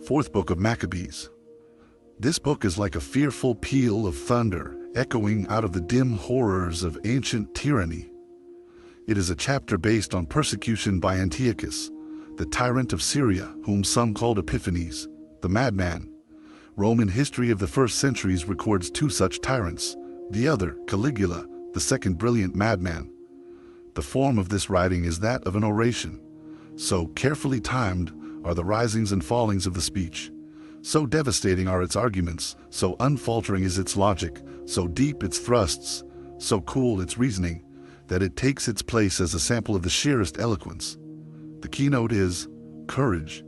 Fourth book of Maccabees. This book is like a fearful peal of thunder, echoing out of the dim horrors of ancient tyranny. It is a chapter based on persecution by Antiochus, the tyrant of Syria, whom some called Epiphanes, the madman. Roman history of the first centuries records two such tyrants, the other, Caligula, the second brilliant madman. The form of this writing is that of an oration. So carefully timed are the risings and fallings of the speech. So devastating are its arguments, so unfaltering is its logic, so deep its thrusts, so cool its reasoning, that it takes its place as a sample of the sheerest eloquence. The keynote is courage.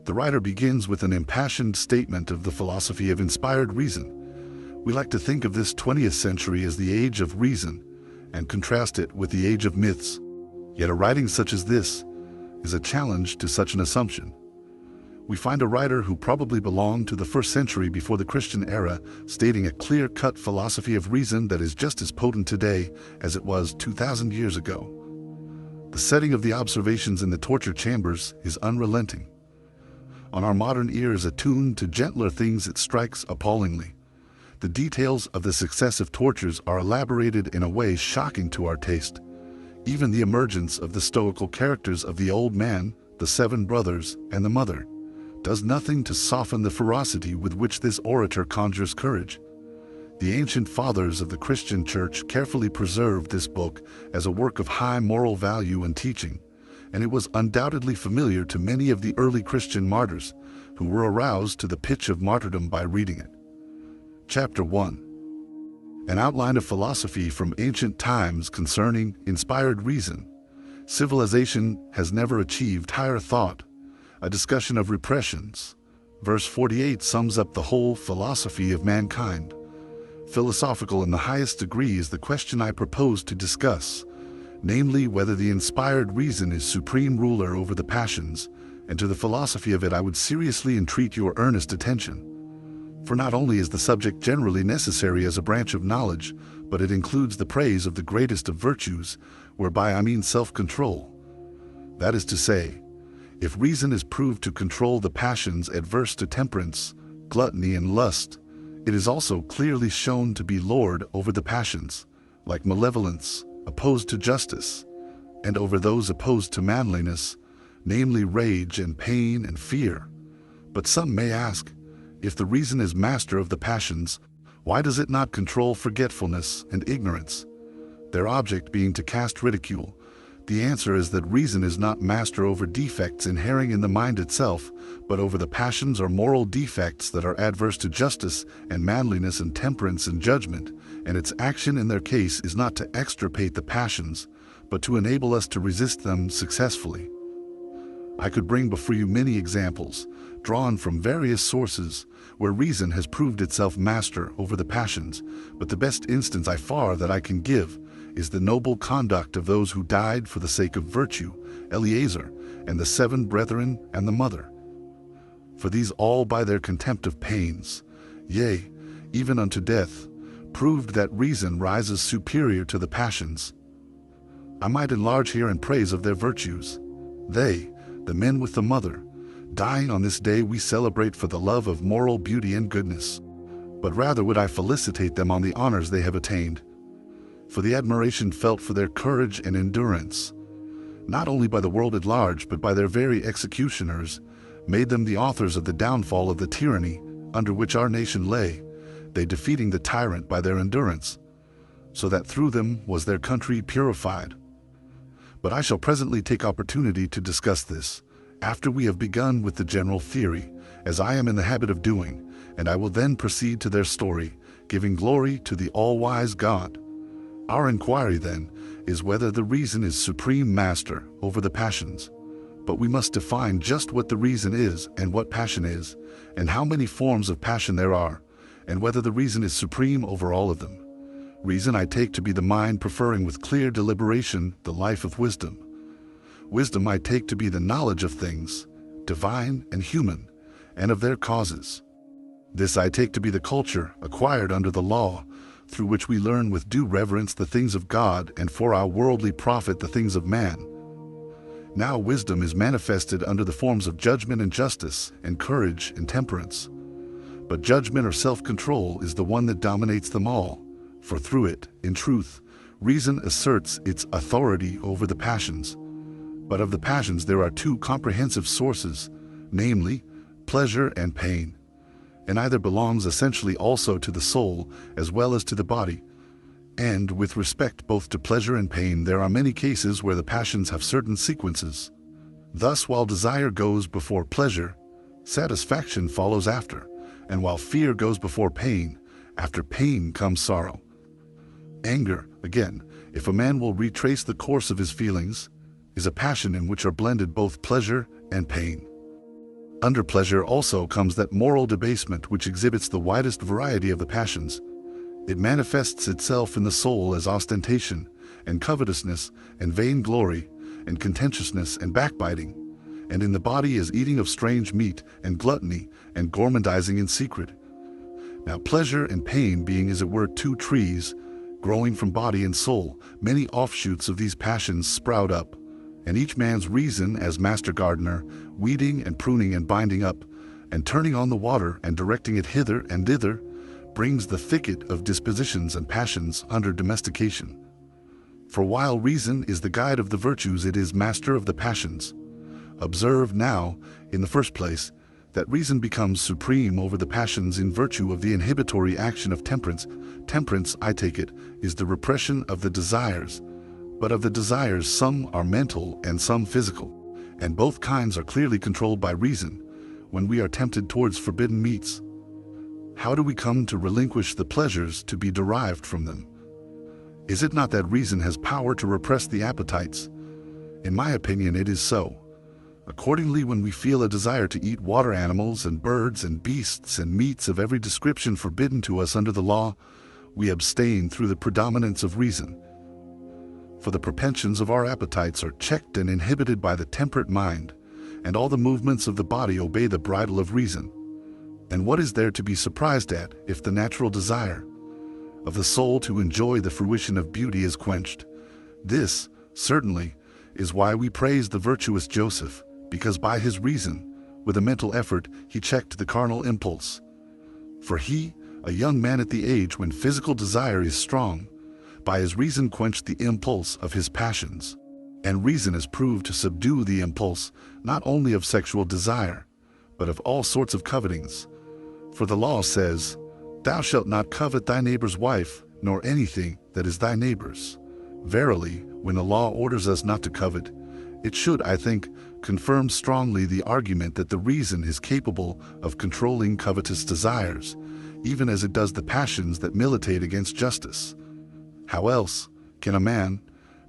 The writer begins with an impassioned statement of the philosophy of inspired reason. We like to think of this 20th century as the age of reason and contrast it with the age of myths. Yet a writing such as this is a challenge to such an assumption. We find a writer who probably belonged to the first century before the Christian era stating a clear-cut philosophy of reason that is just as potent today as it was 2,000 years ago. The setting of the observations in the torture chambers is unrelenting. On our modern ears attuned to gentler things, it strikes appallingly. The details of the successive tortures are elaborated in a way shocking to our taste. Even the emergence of the stoical characters of the old man, the 7 brothers, and the mother does nothing to soften the ferocity with which this orator conjures courage. The ancient fathers of the Christian Church carefully preserved this book as a work of high moral value and teaching, and it was undoubtedly familiar to many of the early Christian martyrs who were aroused to the pitch of martyrdom by reading it. Chapter 1. An outline of philosophy from ancient times concerning inspired reason. Civilization has never achieved higher thought. A discussion of repressions. Verse 48 sums up the whole philosophy of mankind. Philosophical in the highest degree is the question I propose to discuss, namely whether the inspired reason is supreme ruler over the passions, and to the philosophy of it I would seriously entreat your earnest attention. For not only is the subject generally necessary as a branch of knowledge, but it includes the praise of the greatest of virtues, whereby I mean self-control. That is to say, if reason is proved to control the passions adverse to temperance, gluttony, and lust, it is also clearly shown to be lord over the passions, like malevolence, opposed to justice, and over those opposed to manliness, namely rage and pain and fear. But some may ask, if the reason is master of the passions, why does it not control forgetfulness and ignorance? Their object being to cast ridicule. The answer is that reason is not master over defects inhering in the mind itself, but over the passions or moral defects that are adverse to justice and manliness and temperance and judgment, and its action in their case is not to extirpate the passions, but to enable us to resist them successfully. I could bring before you many examples, drawn from various sources, where reason has proved itself master over the passions, but the best instance that I can give is the noble conduct of those who died for the sake of virtue, Eleazar, and the 7 brethren and the mother. For these all by their contempt of pains, yea, even unto death, proved that reason rises superior to the passions. I might enlarge here in praise of their virtues. They, the men with the mother, dying on this day we celebrate for the love of moral beauty and goodness. But rather would I felicitate them on the honors they have attained, for the admiration felt for their courage and endurance, not only by the world at large but by their very executioners, made them the authors of the downfall of the tyranny under which our nation lay, they defeating the tyrant by their endurance, so that through them was their country purified. But I shall presently take opportunity to discuss this, after we have begun with the general theory, as I am in the habit of doing, and I will then proceed to their story, giving glory to the all-wise God. Our inquiry, then, is whether the reason is supreme master over the passions. But we must define just what the reason is and what passion is, and how many forms of passion there are, and whether the reason is supreme over all of them. Reason I take to be the mind preferring with clear deliberation the life of wisdom. Wisdom I take to be the knowledge of things, divine and human, and of their causes. This I take to be the culture acquired under the law, through which we learn with due reverence the things of God and for our worldly profit the things of man. Now wisdom is manifested under the forms of judgment and justice, and courage and temperance. But judgment or self-control is the one that dominates them all, for through it, in truth, reason asserts its authority over the passions. But of the passions there are two comprehensive sources, namely, pleasure and pain. And either belongs essentially also to the soul as well as to the body. And with respect both to pleasure and pain, there are many cases where the passions have certain sequences. Thus, while desire goes before pleasure, satisfaction follows after, and while fear goes before pain, after pain comes sorrow. Anger, again, if a man will retrace the course of his feelings, is a passion in which are blended both pleasure and pain. Under pleasure also comes that moral debasement which exhibits the widest variety of the passions. It manifests itself in the soul as ostentation, and covetousness, and vainglory, and contentiousness, and backbiting, and in the body as eating of strange meat, and gluttony, and gormandizing in secret. Now pleasure and pain being as it were two trees, growing from body and soul, many offshoots of these passions sprout up, and each man's reason as master gardener, weeding and pruning and binding up, and turning on the water and directing it hither and thither, brings the thicket of dispositions and passions under domestication. For while reason is the guide of the virtues, it is master of the passions. Observe now, in the first place, that reason becomes supreme over the passions in virtue of the inhibitory action of temperance. Temperance, I take it, is the repression of the desires. But of the desires, some are mental and some physical, and both kinds are clearly controlled by reason when we are tempted towards forbidden meats. How do we come to relinquish the pleasures to be derived from them? Is it not that reason has power to repress the appetites? In my opinion, it is so. Accordingly, when we feel a desire to eat water animals and birds and beasts and meats of every description forbidden to us under the law, we abstain through the predominance of reason. For the propensions of our appetites are checked and inhibited by the temperate mind, and all the movements of the body obey the bridle of reason. And what is there to be surprised at if the natural desire of the soul to enjoy the fruition of beauty is quenched? This, certainly, is why we praise the virtuous Joseph, because by his reason, with a mental effort, he checked the carnal impulse. For he, a young man at the age when physical desire is strong, by his reason quenched the impulse of his passions. And reason is proved to subdue the impulse, not only of sexual desire, but of all sorts of covetings. For the law says, "Thou shalt not covet thy neighbor's wife, nor anything that is thy neighbor's." Verily, when the law orders us not to covet, it should, I think, confirm strongly the argument that the reason is capable of controlling covetous desires, even as it does the passions that militate against justice. How else can a man,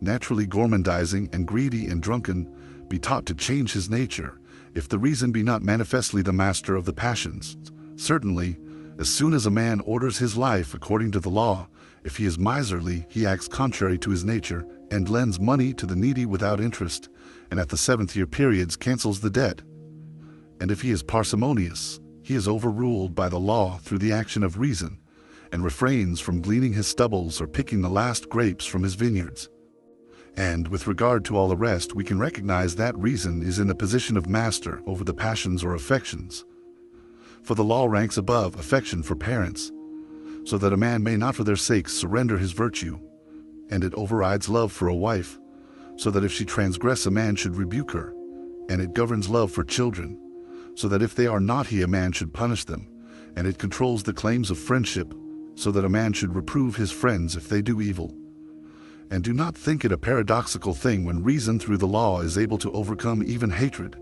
naturally gormandizing and greedy and drunken, be taught to change his nature, if the reason be not manifestly the master of the passions? Certainly, as soon as a man orders his life according to the law, if he is miserly, he acts contrary to his nature, and lends money to the needy without interest, and at the 7th-year periods cancels the debt. And if he is parsimonious, he is overruled by the law through the action of reason, and refrains from gleaning his stubbles or picking the last grapes from his vineyards. And with regard to all the rest, we can recognize that reason is in the position of master over the passions or affections. For the law ranks above affection for parents, so that a man may not for their sakes surrender his virtue, and it overrides love for a wife, so that if she transgress a man should rebuke her, and it governs love for children, so that if they are naughty a man should punish them, and it controls the claims of friendship, so that a man should reprove his friends if they do evil. And do not think it a paradoxical thing when reason through the law is able to overcome even hatred,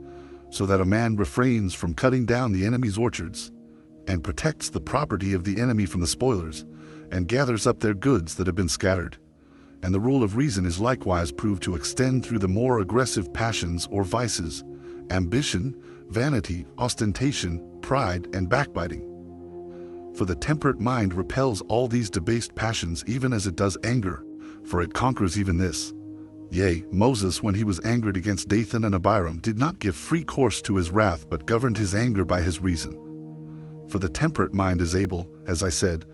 so that a man refrains from cutting down the enemy's orchards, and protects the property of the enemy from the spoilers, and gathers up their goods that have been scattered. And the rule of reason is likewise proved to extend through the more aggressive passions or vices, ambition, vanity, ostentation, pride, and backbiting. For the temperate mind repels all these debased passions even as it does anger, for it conquers even this. Yea, Moses, when he was angered against Dathan and Abiram, did not give free course to his wrath, but governed his anger by his reason. For the temperate mind is able, as I said,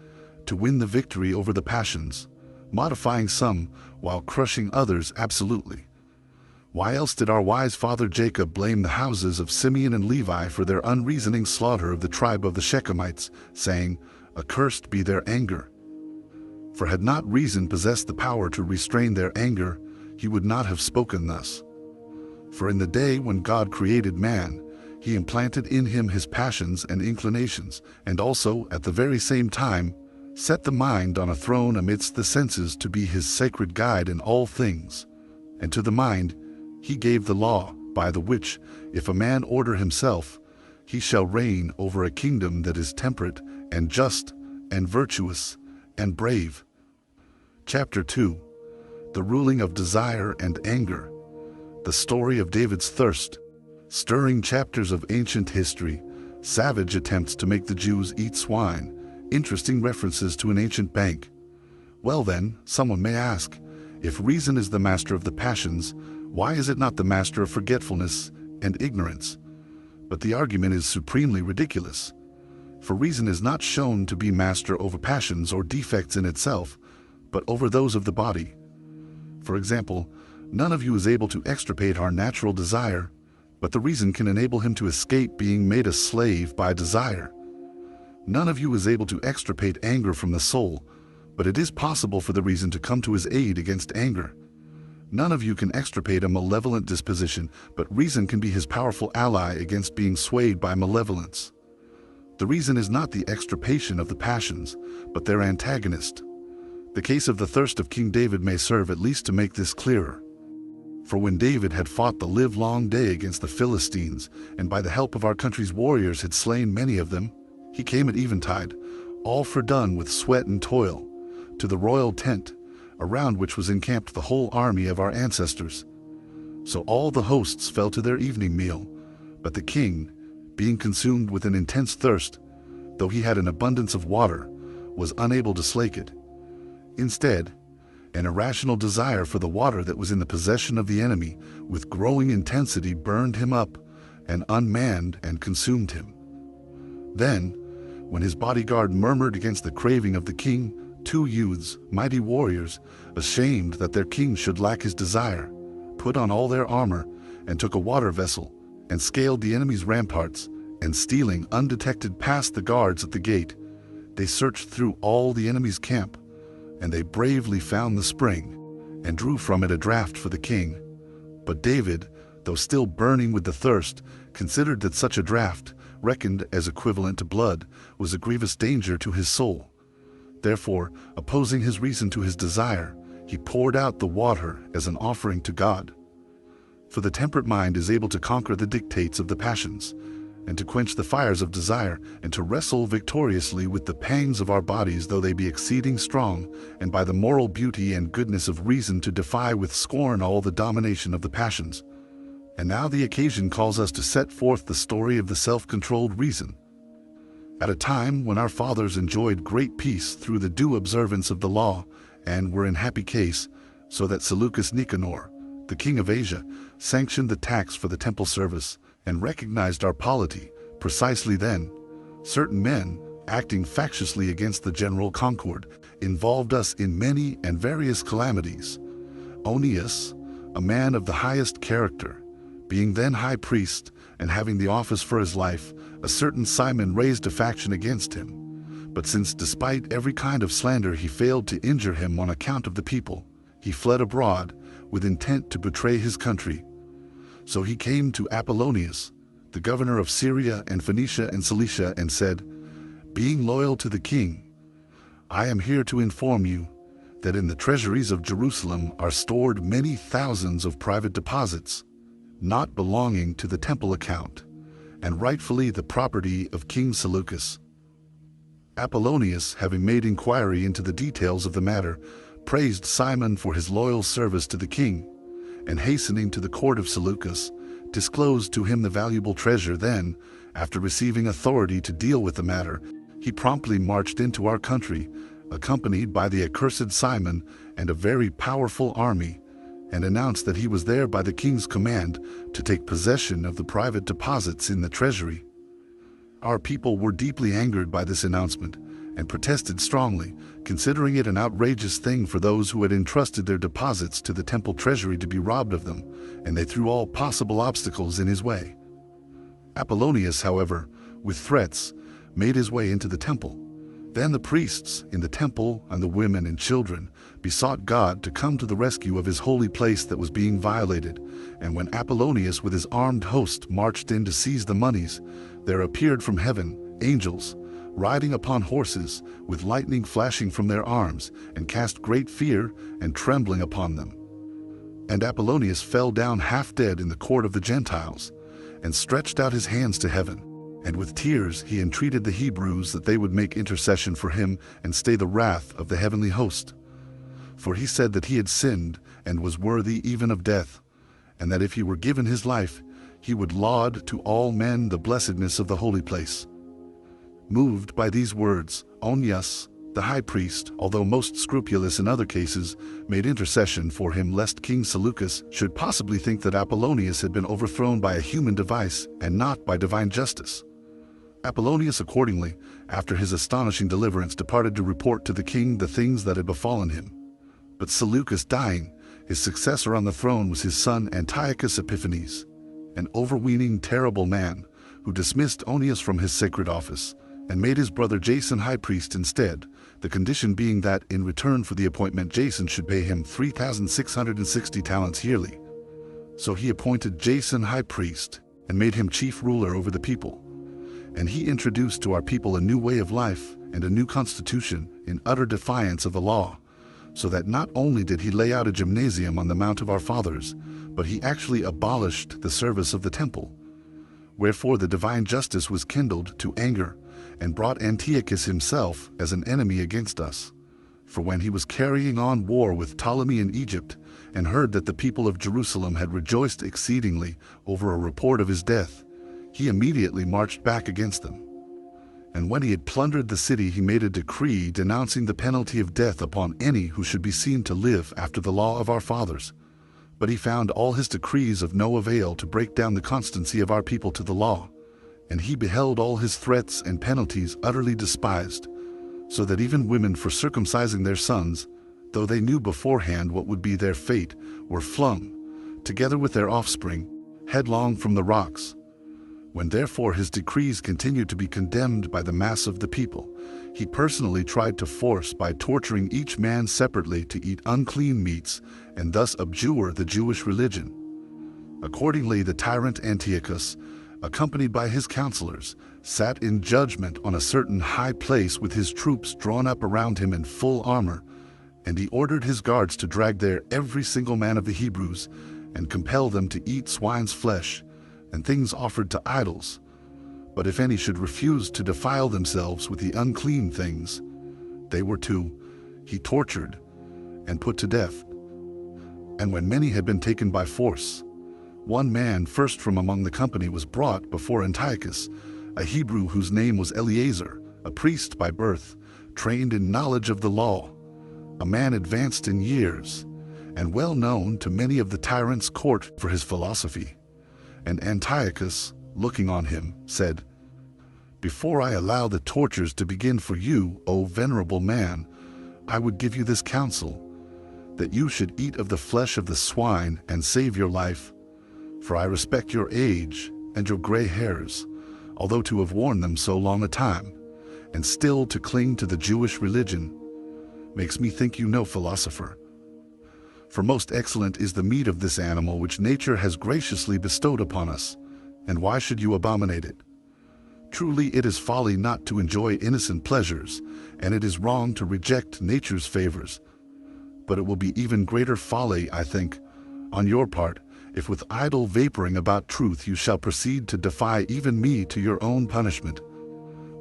to win the victory over the passions, modifying some while crushing others absolutely. Why else did our wise father Jacob blame the houses of Simeon and Levi for their unreasoning slaughter of the tribe of the Shechemites, saying, "Accursed be their anger"? For had not reason possessed the power to restrain their anger, he would not have spoken thus. For in the day when God created man, he implanted in him his passions and inclinations, and also, at the very same time, set the mind on a throne amidst the senses to be his sacred guide in all things. And to the mind he gave the law, by the which, if a man order himself, he shall reign over a kingdom that is temperate, and just, and virtuous, and brave. Chapter 2. The ruling of desire and anger. The story of David's thirst. Stirring chapters of ancient history. Savage attempts to make the Jews eat swine. Interesting references to an ancient bank. Well then, someone may ask, if reason is the master of the passions, why is it not the master of forgetfulness and ignorance? But the argument is supremely ridiculous. For reason is not shown to be master over passions or defects in itself, but over those of the body. For example, none of you is able to extirpate our natural desire, but the reason can enable him to escape being made a slave by desire. None of you is able to extirpate anger from the soul, but it is possible for the reason to come to his aid against anger. None of you can extirpate a malevolent disposition, but reason can be his powerful ally against being swayed by malevolence. The reason is not the extirpation of the passions, but their antagonist. The case of the thirst of King David may serve at least to make this clearer. For when David had fought the livelong day against the Philistines, and by the help of our country's warriors had slain many of them, he came at eventide, all fordone with sweat and toil, to the royal tent, around which was encamped the whole army of our ancestors. So all the hosts fell to their evening meal, but the king, being consumed with an intense thirst, though he had an abundance of water, was unable to slake it. Instead, an irrational desire for the water that was in the possession of the enemy, with growing intensity burned him up, and unmanned and consumed him. Then, when his bodyguard murmured against the craving of the king, 2 youths, mighty warriors, ashamed that their king should lack his desire, put on all their armor, and took a water vessel, and scaled the enemy's ramparts, and stealing undetected past the guards at the gate, they searched through all the enemy's camp, and they bravely found the spring, and drew from it a draught for the king. But David, though still burning with the thirst, considered that such a draught, reckoned as equivalent to blood, was a grievous danger to his soul. Therefore, opposing his reason to his desire, he poured out the water as an offering to God. For the temperate mind is able to conquer the dictates of the passions, and to quench the fires of desire, and to wrestle victoriously with the pangs of our bodies though they be exceeding strong, and by the moral beauty and goodness of reason to defy with scorn all the domination of the passions. And now the occasion calls us to set forth the story of the self-controlled reason. At a time when our fathers enjoyed great peace through the due observance of the law, and were in happy case, so that Seleucus Nicanor, the king of Asia, sanctioned the tax for the temple service, and recognized our polity, precisely then, certain men, acting factiously against the general concord, involved us in many and various calamities. Onias, a man of the highest character, being then high priest, and having the office for his life, a certain Simon raised a faction against him. But since despite every kind of slander he failed to injure him on account of the people, he fled abroad, with intent to betray his country. So he came to Apollonius, the governor of Syria and Phoenicia and Cilicia, and said, "Being loyal to the king, I am here to inform you that in the treasuries of Jerusalem are stored many thousands of private deposits, not belonging to the temple account, and rightfully the property of King Seleucus." Apollonius, having made inquiry into the details of the matter, praised Simon for his loyal service to the king, and hastening to the court of Seleucus, disclosed to him the valuable treasure. Then, after receiving authority to deal with the matter, he promptly marched into our country, accompanied by the accursed Simon and a very powerful army, and announced that he was there by the king's command to take possession of the private deposits in the treasury. Our people were deeply angered by this announcement, and protested strongly, considering it an outrageous thing for those who had entrusted their deposits to the temple treasury to be robbed of them, and they threw all possible obstacles in his way. Apollonius, however, with threats, made his way into the temple. Then the priests in the temple and the women and children besought God to come to the rescue of his holy place that was being violated, and when Apollonius with his armed host marched in to seize the monies, there appeared from heaven angels, riding upon horses, with lightning flashing from their arms, and cast great fear and trembling upon them. And Apollonius fell down half dead in the court of the Gentiles, and stretched out his hands to heaven, and with tears he entreated the Hebrews that they would make intercession for him and stay the wrath of the heavenly host. For he said that he had sinned and was worthy even of death, and that if he were given his life, he would laud to all men the blessedness of the holy place. Moved by these words, Onias, the high priest, although most scrupulous in other cases, made intercession for him lest King Seleucus should possibly think that Apollonius had been overthrown by a human device and not by divine justice. Apollonius accordingly, after his astonishing deliverance, departed to report to the king the things that had befallen him. But Seleucus dying, his successor on the throne was his son Antiochus Epiphanes, an overweening, terrible man, who dismissed Onias from his sacred office, and made his brother Jason high priest instead, the condition being that in return for the appointment Jason should pay him 3,660 talents yearly. So he appointed Jason high priest, and made him chief ruler over the people. And he introduced to our people a new way of life and a new constitution in utter defiance of the law, so that not only did he lay out a gymnasium on the Mount of our fathers, but he actually abolished the service of the temple. Wherefore the divine justice was kindled to anger, and brought Antiochus himself as an enemy against us. For when he was carrying on war with Ptolemy in Egypt, and heard that the people of Jerusalem had rejoiced exceedingly over a report of his death, he immediately marched back against them. And when he had plundered the city, he made a decree denouncing the penalty of death upon any who should be seen to live after the law of our fathers. But he found all his decrees of no avail to break down the constancy of our people to the law, and he beheld all his threats and penalties utterly despised, so that even women for circumcising their sons, though they knew beforehand what would be their fate, were flung, together with their offspring, headlong from the rocks. When therefore his decrees continued to be condemned by the mass of the people, he personally tried to force by torturing each man separately to eat unclean meats, and thus abjure the Jewish religion. Accordingly the tyrant Antiochus, accompanied by his counselors, sat in judgment on a certain high place with his troops drawn up around him in full armor, and he ordered his guards to drag there every single man of the Hebrews, and compel them to eat swine's flesh, and things offered to idols. But if any should refuse to defile themselves with the unclean things, they were he tortured and put to death. And when many had been taken by force, one man first from among the company was brought before Antiochus, a Hebrew whose name was Eleazar, a priest by birth, trained in knowledge of the law, a man advanced in years, and well known to many of the tyrant's court for his philosophy. And Antiochus, looking on him, said, "Before I allow the tortures to begin for you, O venerable man, I would give you this counsel, that you should eat of the flesh of the swine and save your life. For I respect your age and your gray hairs, although to have worn them so long a time, and still to cling to the Jewish religion, makes me think you no philosopher. For most excellent is the meat of this animal which nature has graciously bestowed upon us, and why should you abominate it? Truly it is folly not to enjoy innocent pleasures, and it is wrong to reject nature's favors. But it will be even greater folly, I think, on your part, if with idle vaporing about truth you shall proceed to defy even me to your own punishment.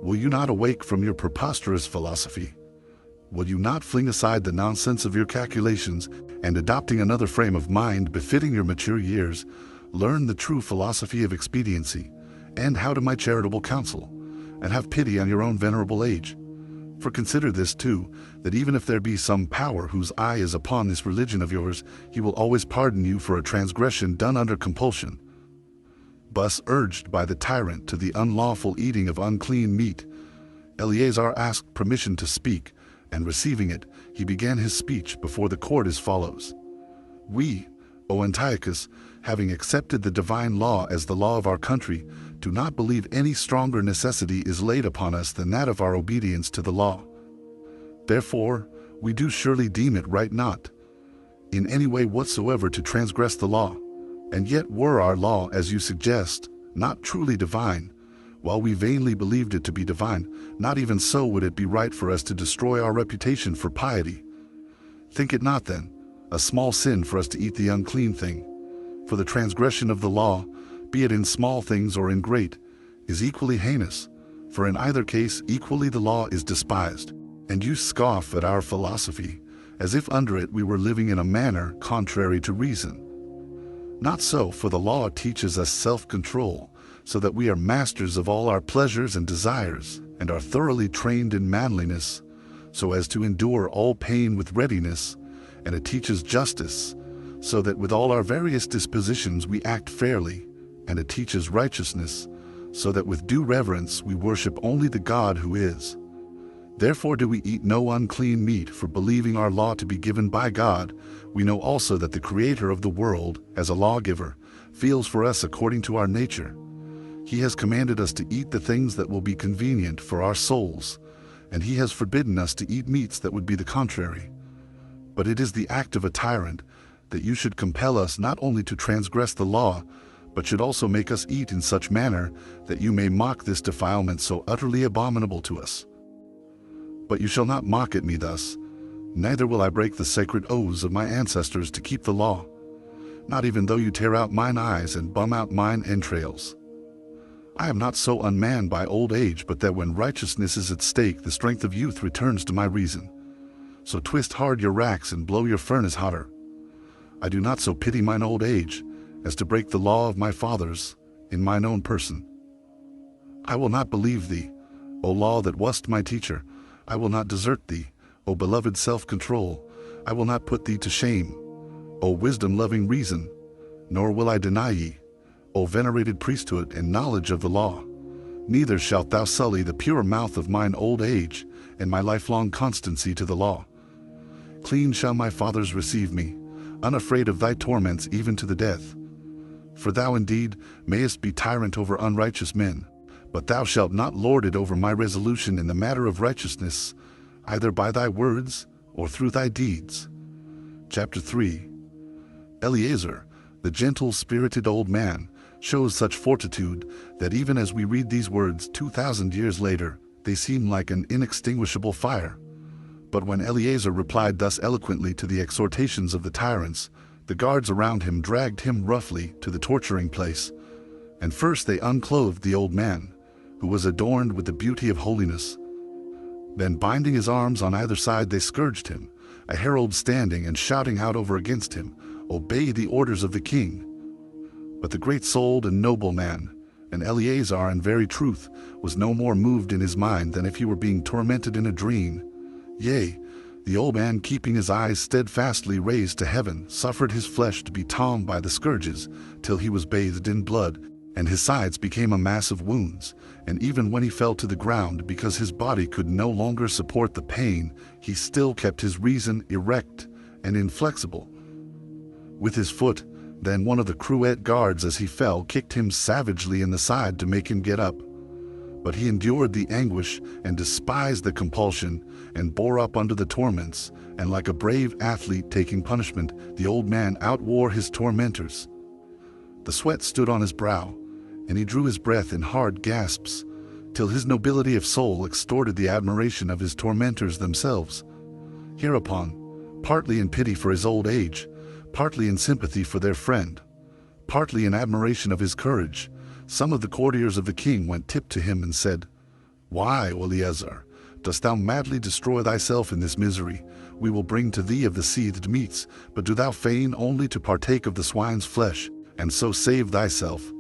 Will you not awake from your preposterous philosophy? Will you not fling aside the nonsense of your calculations, and adopting another frame of mind befitting your mature years, learn the true philosophy of expediency, and how to my charitable counsel, and have pity on your own venerable age? For consider this too, that even if there be some power whose eye is upon this religion of yours, he will always pardon you for a transgression done under compulsion. Thus urged by the tyrant to the unlawful eating of unclean meat, Eleazar asked permission to speak, and receiving it, he began his speech before the court as follows. We, O Antiochus, having accepted the divine law as the law of our country, do not believe any stronger necessity is laid upon us than that of our obedience to the law. Therefore, we do surely deem it right not, in any way whatsoever, to transgress the law. And yet were our law, as you suggest, not truly divine, while we vainly believed it to be divine, not even so would it be right for us to destroy our reputation for piety. Think it not, then, a small sin for us to eat the unclean thing. For the transgression of the law, be it in small things or in great, is equally heinous, for in either case equally the law is despised. And you scoff at our philosophy, as if under it we were living in a manner contrary to reason. Not so, for the law teaches us self-control, so that we are masters of all our pleasures and desires, and are thoroughly trained in manliness, so as to endure all pain with readiness, and it teaches justice, so that with all our various dispositions we act fairly, and it teaches righteousness, so that with due reverence we worship only the God who is. Therefore do we eat no unclean meat, for believing our law to be given by God, we know also that the Creator of the world, as a lawgiver, feels for us according to our nature. He has commanded us to eat the things that will be convenient for our souls, and He has forbidden us to eat meats that would be the contrary. But it is the act of a tyrant that you should compel us not only to transgress the law, but should also make us eat in such manner that you may mock this defilement so utterly abominable to us. But you shall not mock at me thus, neither will I break the sacred oaths of my ancestors to keep the law, not even though you tear out mine eyes and bum out mine entrails. I am not so unmanned by old age, but that when righteousness is at stake, the strength of youth returns to my reason. So twist hard your racks and blow your furnace hotter. I do not so pity mine old age, as to break the law of my fathers in mine own person. I will not believe thee, O law that wast my teacher. I will not desert thee, O beloved self-control. I will not put thee to shame, O wisdom-loving reason. Nor will I deny ye, O venerated priesthood and knowledge of the law. Neither shalt thou sully the pure mouth of mine old age and my lifelong constancy to the law. Clean shall my fathers receive me, unafraid of thy torments even to the death. For thou indeed mayest be tyrant over unrighteous men, but thou shalt not lord it over my resolution in the matter of righteousness, either by thy words or through thy deeds. Chapter 3. Eleazar, the gentle-spirited old man, shows such fortitude that even as we read these words 2,000 years later, they seem like an inextinguishable fire. But when Eleazar replied thus eloquently to the exhortations of the tyrants, the guards around him dragged him roughly to the torturing place. And first they unclothed the old man, who was adorned with the beauty of holiness. Then binding his arms on either side they scourged him, a herald standing and shouting out over against him, "Obey the orders of the king." But the great-souled and noble man, and Eleazar in very truth, was no more moved in his mind than if he were being tormented in a dream. Yea, the old man, keeping his eyes steadfastly raised to heaven, suffered his flesh to be torn by the scourges, till he was bathed in blood, and his sides became a mass of wounds, and even when he fell to the ground, because his body could no longer support the pain, he still kept his reason erect and inflexible. With his foot, then one of the cruet guards as he fell kicked him savagely in the side to make him get up. But he endured the anguish and despised the compulsion, and bore up under the torments, and like a brave athlete taking punishment, the old man outwore his tormentors. The sweat stood on his brow, and he drew his breath in hard gasps, till his nobility of soul extorted the admiration of his tormentors themselves. Hereupon, partly in pity for his old age, partly in sympathy for their friend, partly in admiration of his courage, some of the courtiers of the king went tip to him and said, "Why, O Eleazar, dost thou madly destroy thyself in this misery? We will bring to thee of the seethed meats, but do thou feign only to partake of the swine's flesh, and so save thyself."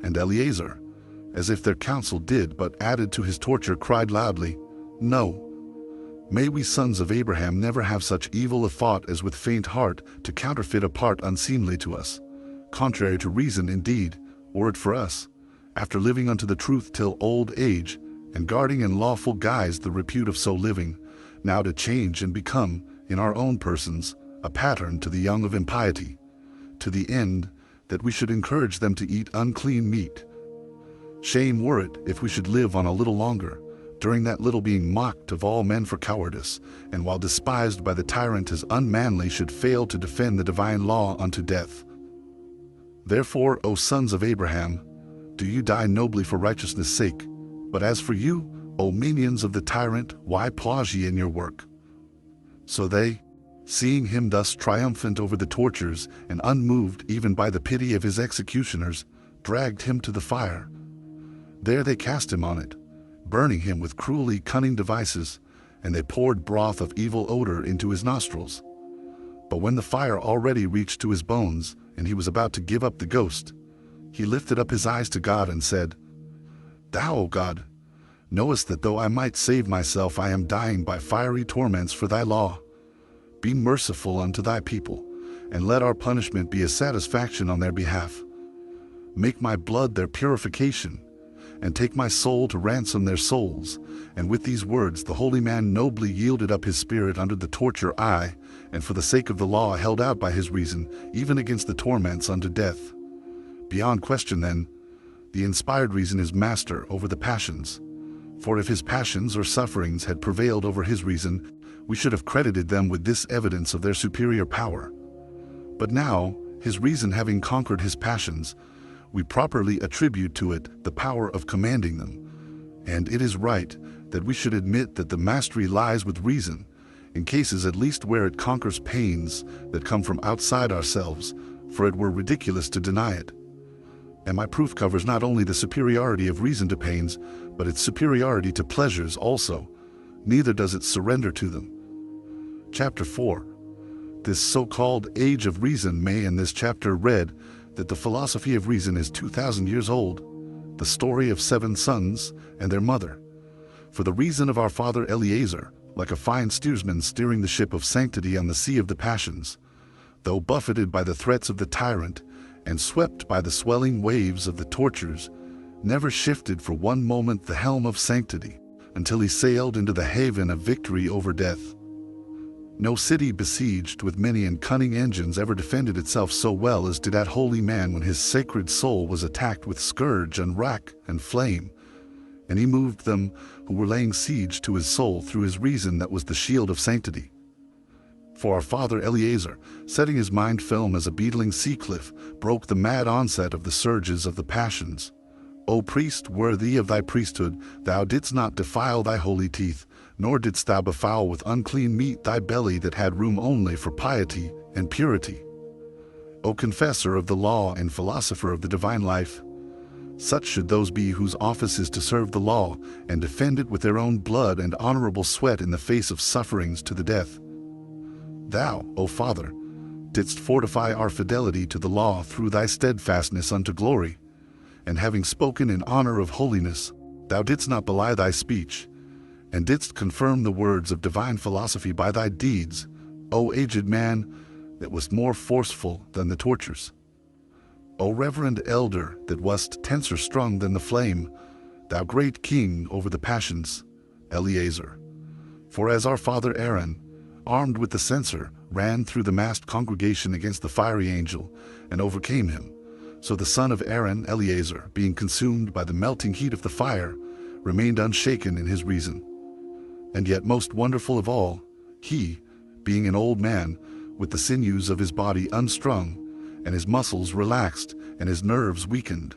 And Eleazar, as if their counsel did but added to his torture, cried loudly, "No. May we sons of Abraham never have such evil a thought as with faint heart to counterfeit a part unseemly to us, contrary to reason indeed, were it for us, after living unto the truth till old age, and guarding in lawful guise the repute of so living, now to change and become, in our own persons, a pattern to the young of impiety, to the end that we should encourage them to eat unclean meat. Shame were it if we should live on a little longer, during that little being mocked of all men for cowardice, and while despised by the tyrant as unmanly should fail to defend the divine law unto death. Therefore, O sons of Abraham, do you die nobly for righteousness' sake, but as for you, O minions of the tyrant, why pause ye in your work? So they, seeing him thus triumphant over the tortures, and unmoved even by the pity of his executioners, dragged him to the fire. There they cast him on it, burning him with cruelly cunning devices, and they poured broth of evil odor into his nostrils. But when the fire already reached to his bones, and he was about to give up the ghost, he lifted up his eyes to God and said, Thou, O God, knowest that though I might save myself, I am dying by fiery torments for thy law. Be merciful unto thy people, and let our punishment be a satisfaction on their behalf. Make my blood their purification, and take my soul to ransom their souls. And with these words the holy man nobly yielded up his spirit under the torture, aye, and for the sake of the law held out by his reason, even against the torments unto death. Beyond question then, the inspired reason is master over the passions. For if his passions or sufferings had prevailed over his reason, we should have credited them with this evidence of their superior power. But now, his reason having conquered his passions, we properly attribute to it the power of commanding them. And it is right that we should admit that the mastery lies with reason, in cases at least where it conquers pains that come from outside ourselves, for it were ridiculous to deny it. And my proof covers not only the superiority of reason to pains, but its superiority to pleasures also. Neither does it surrender to them. Chapter 4. This so-called age of reason may in this chapter read that the philosophy of reason is 2,000 years old, the story of 7 sons and their mother. For the reason of our father Eleazar, like a fine steersman steering the ship of sanctity on the sea of the passions, though buffeted by the threats of the tyrant and swept by the swelling waves of the tortures, never shifted for one moment the helm of sanctity, until he sailed into the haven of victory over death. No city besieged with many and cunning engines ever defended itself so well as did that holy man when his sacred soul was attacked with scourge and rack and flame, and he moved them who were laying siege to his soul through his reason that was the shield of sanctity. For our father Eleazar, setting his mind firm as a beetling sea cliff, broke the mad onset of the surges of the passions. O priest, worthy of thy priesthood, thou didst not defile thy holy teeth, nor didst thou befoul with unclean meat thy belly that had room only for piety and purity. O confessor of the law and philosopher of the divine life, such should those be whose office is to serve the law and defend it with their own blood and honorable sweat in the face of sufferings to the death. Thou, O Father, didst fortify our fidelity to the law through thy steadfastness unto glory, and having spoken in honor of holiness, thou didst not belie thy speech, and didst confirm the words of divine philosophy by thy deeds, O aged man, that wast more forceful than the tortures. O reverend elder, that wast tenser strung than the flame, thou great king over the passions, Eleazar. For as our father Aaron, armed with the censer, ran through the massed congregation against the fiery angel, and overcame him, so the son of Aaron, Eleazar, being consumed by the melting heat of the fire, remained unshaken in his reason. And yet most wonderful of all, he, being an old man, with the sinews of his body unstrung, and his muscles relaxed, and his nerves weakened,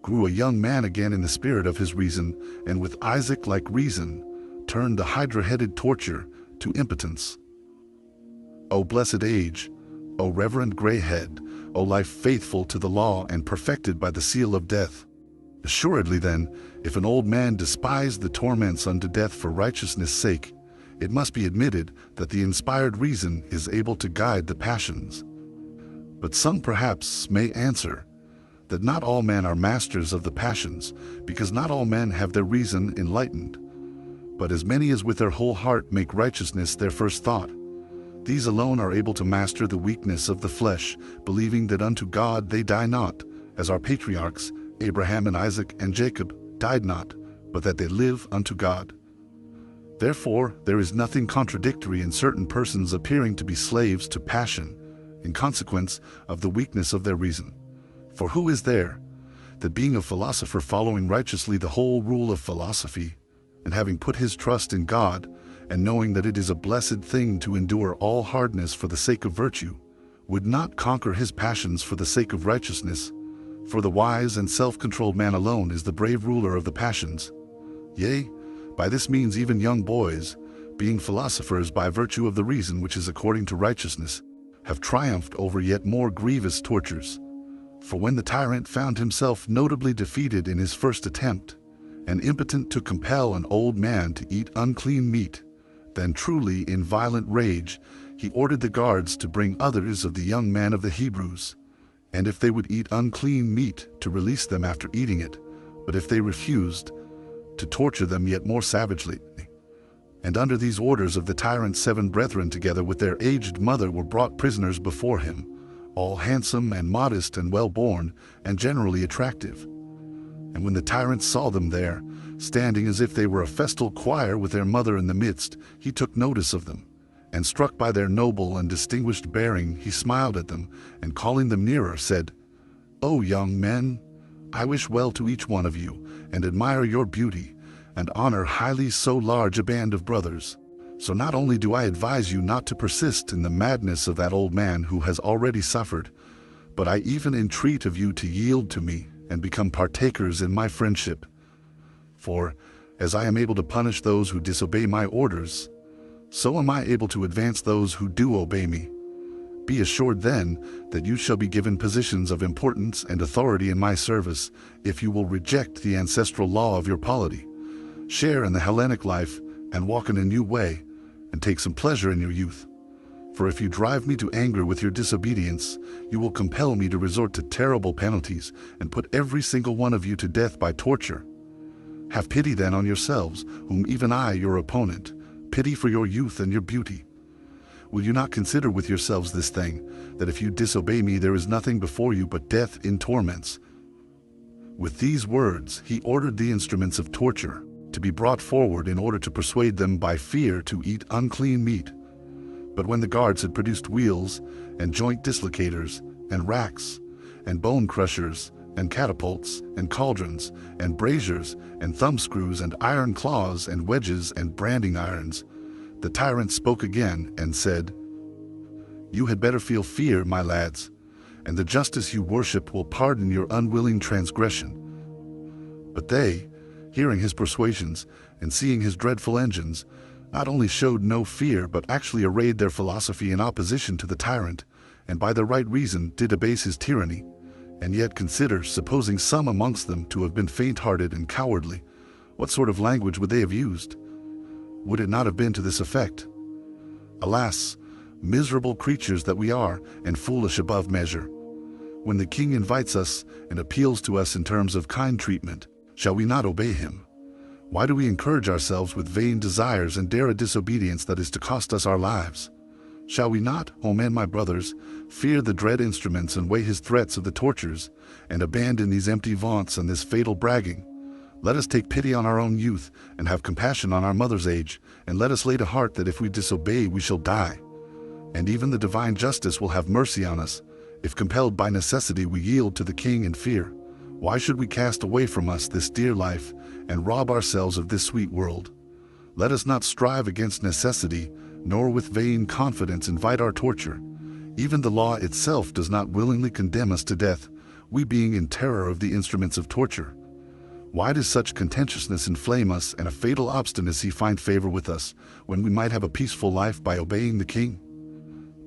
grew a young man again in the spirit of his reason, and with Isaac-like reason, turned the hydra-headed torture to impotence. O blessed age, O reverend gray head, O life faithful to the law and perfected by the seal of death. Assuredly then, if an old man despised the torments unto death for righteousness' sake, it must be admitted that the inspired reason is able to guide the passions. But some perhaps may answer that not all men are masters of the passions, because not all men have their reason enlightened, but as many as with their whole heart make righteousness their first thought. These alone are able to master the weakness of the flesh, believing that unto God they die not, as our patriarchs, Abraham and Isaac and Jacob, died not, but that they live unto God. Therefore, there is nothing contradictory in certain persons appearing to be slaves to passion, in consequence of the weakness of their reason. For who is there, that being a philosopher following righteously the whole rule of philosophy, and having put his trust in God, and knowing that it is a blessed thing to endure all hardness for the sake of virtue, would not conquer his passions for the sake of righteousness? For the wise and self-controlled man alone is the brave ruler of the passions. Yea, by this means even young boys, being philosophers by virtue of the reason which is according to righteousness, have triumphed over yet more grievous tortures. For when the tyrant found himself notably defeated in his first attempt, and impotent to compel an old man to eat unclean meat, then truly in violent rage he ordered the guards to bring others of the young men of the Hebrews, and if they would eat unclean meat, to release them after eating it, but if they refused, to torture them yet more savagely. And under these orders of the tyrant 7 brethren together with their aged mother were brought prisoners before him, all handsome and modest and well-born, and generally attractive. And when the tyrant saw them there, standing as if they were a festal choir with their mother in the midst, he took notice of them, and struck by their noble and distinguished bearing, he smiled at them, and calling them nearer, said, O young men, I wish well to each one of you, and admire your beauty, and honor highly so large a band of brothers. So not only do I advise you not to persist in the madness of that old man who has already suffered, but I even entreat of you to yield to me, and become partakers in my friendship. For, as I am able to punish those who disobey my orders, so am I able to advance those who do obey me. Be assured then that you shall be given positions of importance and authority in my service, if you will reject the ancestral law of your polity, share in the Hellenic life, and walk in a new way, and take some pleasure in your youth. For if you drive me to anger with your disobedience, you will compel me to resort to terrible penalties, and put every single one of you to death by torture. Have pity then on yourselves, whom even I, your opponent, pity for your youth and your beauty. Will you not consider with yourselves this thing, that if you disobey me there is nothing before you but death in torments? With these words he ordered the instruments of torture to be brought forward in order to persuade them by fear to eat unclean meat. But when the guards had produced wheels, and joint dislocators, and racks, and bone crushers, and catapults, and cauldrons, and braziers, and thumbscrews, and iron claws, and wedges, and branding irons, the tyrant spoke again and said, You had better feel fear, my lads, and the justice you worship will pardon your unwilling transgression. But they, hearing his persuasions and seeing his dreadful engines, not only showed no fear but actually arrayed their philosophy in opposition to the tyrant, and by the right reason did abase his tyranny. And yet consider, supposing some amongst them to have been faint-hearted and cowardly, what sort of language would they have used? Would it not have been to this effect? Alas, miserable creatures that we are, and foolish above measure! When the king invites us and appeals to us in terms of kind treatment, shall we not obey him? Why do we encourage ourselves with vain desires and dare a disobedience that is to cost us our lives? Shall we not, O men, my brothers, fear the dread instruments and weigh his threats of the tortures, and abandon these empty vaunts and this fatal bragging? Let us take pity on our own youth, and have compassion on our mother's age, and let us lay to heart that if we disobey we shall die. And even the divine justice will have mercy on us, if compelled by necessity we yield to the king in fear. Why should we cast away from us this dear life, and rob ourselves of this sweet world? Let us not strive against necessity, nor with vain confidence invite our torture. Even the law itself does not willingly condemn us to death, we being in terror of the instruments of torture. Why does such contentiousness inflame us and a fatal obstinacy find favor with us, when we might have a peaceful life by obeying the king?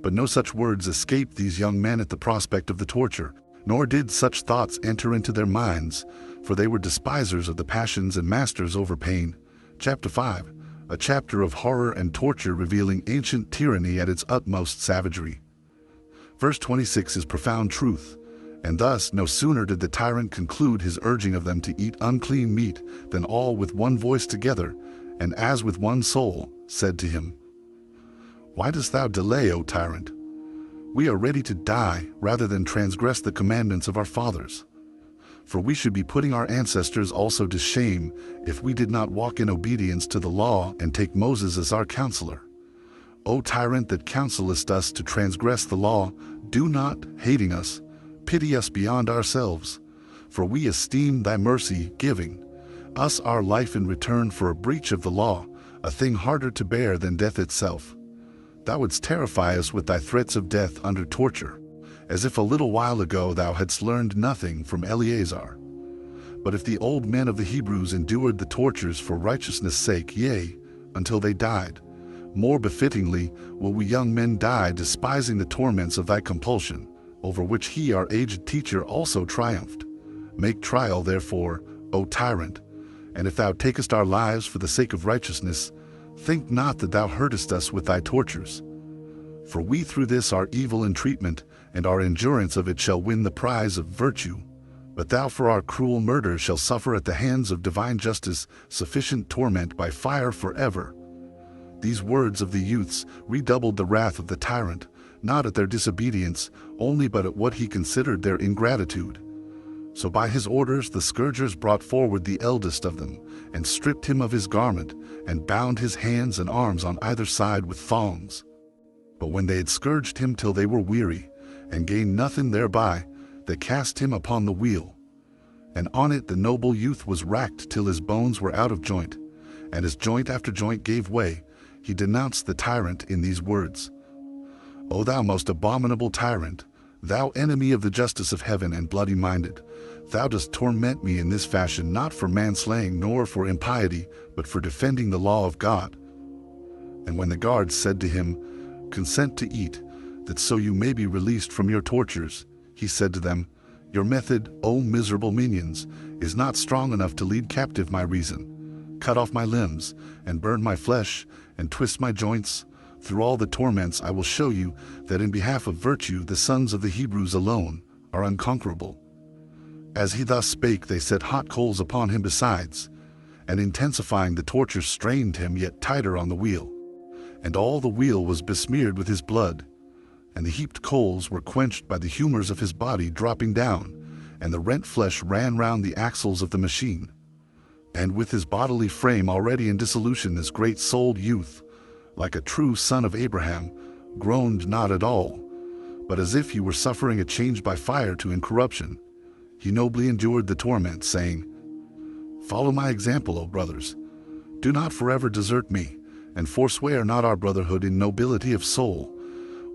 But no such words escaped these young men at the prospect of the torture, nor did such thoughts enter into their minds, for they were despisers of the passions and masters over pain. Chapter 5, a chapter of horror and torture revealing ancient tyranny at its utmost savagery. Verse 26 is profound truth. And thus no sooner did the tyrant conclude his urging of them to eat unclean meat, than all with one voice together, and as with one soul, said to him, Why dost thou delay, O tyrant? We are ready to die rather than transgress the commandments of our fathers. For we should be putting our ancestors also to shame if we did not walk in obedience to the law and take Moses as our counselor. O tyrant that counselest us to transgress the law, do not, hating us, pity us beyond ourselves, for we esteem thy mercy, giving us our life in return for a breach of the law, a thing harder to bear than death itself. Thou wouldst terrify us with thy threats of death under torture, as if a little while ago thou hadst learned nothing from Eleazar. But if the old men of the Hebrews endured the tortures for righteousness' sake, yea, until they died, more befittingly will we young men die, despising the torments of thy compulsion, over which he, our aged teacher, also triumphed. Make trial, therefore, O tyrant, and if thou takest our lives for the sake of righteousness, think not that thou hurtest us with thy tortures. For we through this our evil entreatment and our endurance of it shall win the prize of virtue, but thou for our cruel murder shall suffer at the hands of divine justice sufficient torment by fire forever. These words of the youths redoubled the wrath of the tyrant, not at their disobedience only, but at what he considered their ingratitude. So by his orders the scourgers brought forward the eldest of them, and stripped him of his garment, and bound his hands and arms on either side with thongs. But when they had scourged him till they were weary, and gained nothing thereby, they cast him upon the wheel. And on it the noble youth was racked till his bones were out of joint, and as joint after joint gave way, he denounced the tyrant in these words: O thou most abominable tyrant, thou enemy of the justice of heaven and bloody-minded, thou dost torment me in this fashion, not for manslaying nor for impiety, but for defending the law of God. And when the guards said to him, Consent to eat, that so you may be released from your tortures, he said to them, Your method, O miserable minions, is not strong enough to lead captive my reason. Cut off my limbs, and burn my flesh, and twist my joints. Through all the torments I will show you that in behalf of virtue the sons of the Hebrews alone are unconquerable. As he thus spake, they set hot coals upon him besides, and intensifying the torture strained him yet tighter on the wheel. And all the wheel was besmeared with his blood, and the heaped coals were quenched by the humors of his body dropping down, and the rent flesh ran round the axles of the machine. And with his bodily frame already in dissolution, this great-souled youth, like a true son of Abraham, groaned not at all, but as if he were suffering a change by fire to incorruption. He nobly endured the torment, saying, Follow my example, O brothers. Do not forever desert me, and forswear not our brotherhood in nobility of soul.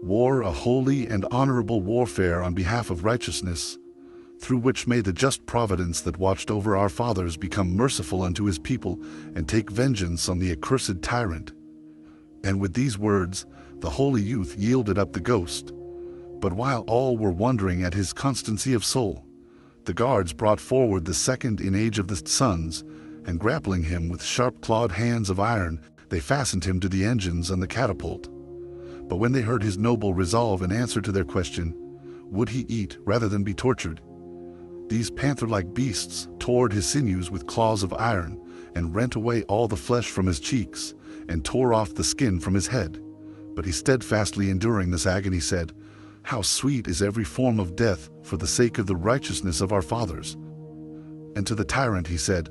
War a holy and honorable warfare on behalf of righteousness, through which may the just providence that watched over our fathers become merciful unto his people, and take vengeance on the accursed tyrant. And with these words the holy youth yielded up the ghost. But while all were wondering at his constancy of soul, the guards brought forward the second in age of the sons, and grappling him with sharp-clawed hands of iron, they fastened him to the engines and the catapult. But when they heard his noble resolve in answer to their question, would he eat rather than be tortured, these panther-like beasts tore his sinews with claws of iron, and rent away all the flesh from his cheeks, and tore off the skin from his head. But he steadfastly enduring this agony said, How sweet is every form of death for the sake of the righteousness of our fathers. And to the tyrant he said,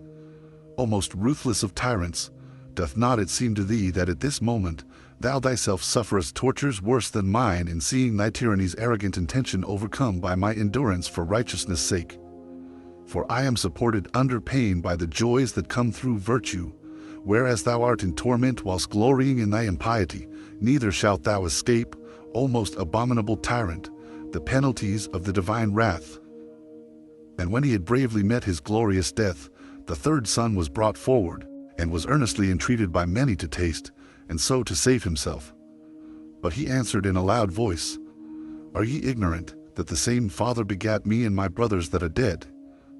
O most ruthless of tyrants, doth not it seem to thee that at this moment thou thyself sufferest tortures worse than mine in seeing thy tyranny's arrogant intention overcome by my endurance for righteousness' sake? For I am supported under pain by the joys that come through virtue, whereas thou art in torment whilst glorying in thy impiety. Neither shalt thou escape, O most abominable tyrant, the penalties of the divine wrath. And when he had bravely met his glorious death, the third son was brought forward, and was earnestly entreated by many to taste, and so to save himself. But he answered in a loud voice, Are ye ignorant that the same Father begat me and my brothers that are dead,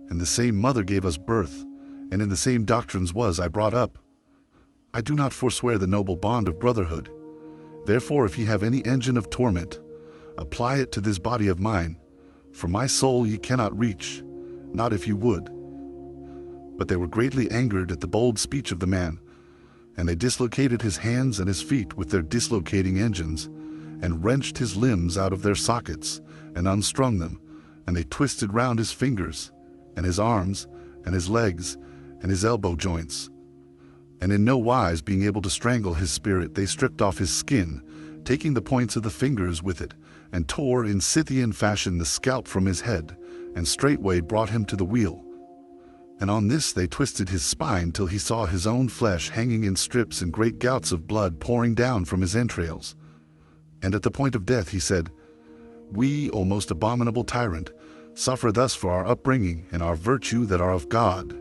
and the same mother gave us birth, and in the same doctrines was I brought up? I do not forswear the noble bond of brotherhood. Therefore if ye have any engine of torment, apply it to this body of mine, for my soul ye cannot reach, not if you would. But they were greatly angered at the bold speech of the man, and they dislocated his hands and his feet with their dislocating engines, and wrenched his limbs out of their sockets, and unstrung them, and they twisted round his fingers, and his arms, and his legs, and his elbow joints. And in no wise being able to strangle his spirit, they stripped off his skin, taking the points of the fingers with it, and tore in Scythian fashion the scalp from his head, and straightway brought him to the wheel. And on this they twisted his spine till he saw his own flesh hanging in strips and great gouts of blood pouring down from his entrails. And at the point of death he said, We, O most abominable tyrant, suffer thus for our upbringing and our virtue that are of God.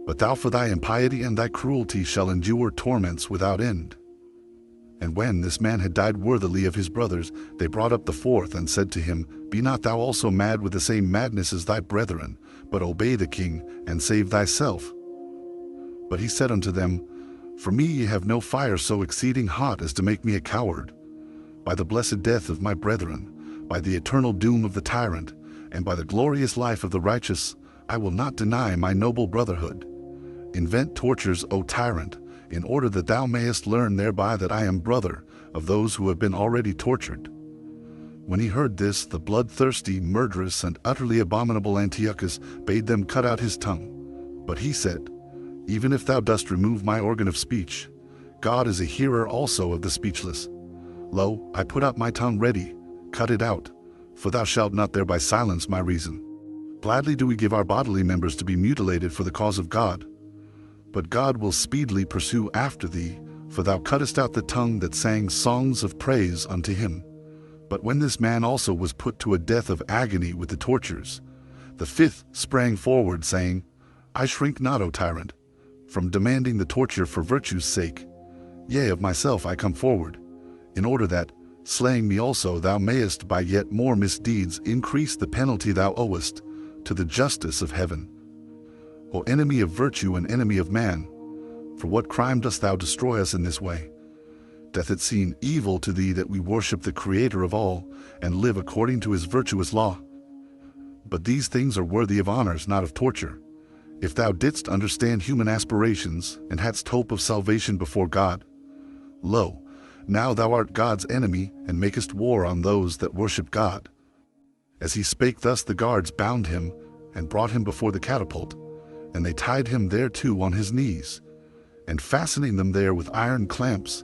But thou for thy impiety and thy cruelty shall endure torments without end. And when this man had died worthily of his brothers, they brought up the fourth and said to him, Be not thou also mad with the same madness as thy brethren, but obey the king, and save thyself. But he said unto them, For me ye have no fire so exceeding hot as to make me a coward. By the blessed death of my brethren, by the eternal doom of the tyrant, and by the glorious life of the righteous, I will not deny my noble brotherhood. Invent tortures, O tyrant, in order that thou mayest learn thereby that I am brother of those who have been already tortured. When he heard this, the bloodthirsty, murderous, and utterly abominable Antiochus bade them cut out his tongue. But he said, Even if thou dost remove my organ of speech, God is a hearer also of the speechless. Lo, I put out my tongue ready, cut it out, for thou shalt not thereby silence my reason. Gladly do we give our bodily members to be mutilated for the cause of God. But God will speedily pursue after thee, for thou cuttest out the tongue that sang songs of praise unto him. But when this man also was put to a death of agony with the tortures, the fifth sprang forward, saying, I shrink not, O tyrant, from demanding the torture for virtue's sake. Yea, of myself I come forward, in order that, slaying me also, thou mayest by yet more misdeeds increase the penalty thou owest to the justice of heaven. O enemy of virtue and enemy of man, for what crime dost thou destroy us in this way? Doth it seem evil to thee that we worship the Creator of all, and live according to his virtuous law? But these things are worthy of honors, not of torture. If thou didst understand human aspirations, and hadst hope of salvation before God, lo, now thou art God's enemy, and makest war on those that worship God. As he spake thus, the guards bound him, and brought him before the catapult, and they tied him thereto on his knees, and fastening them there with iron clamps,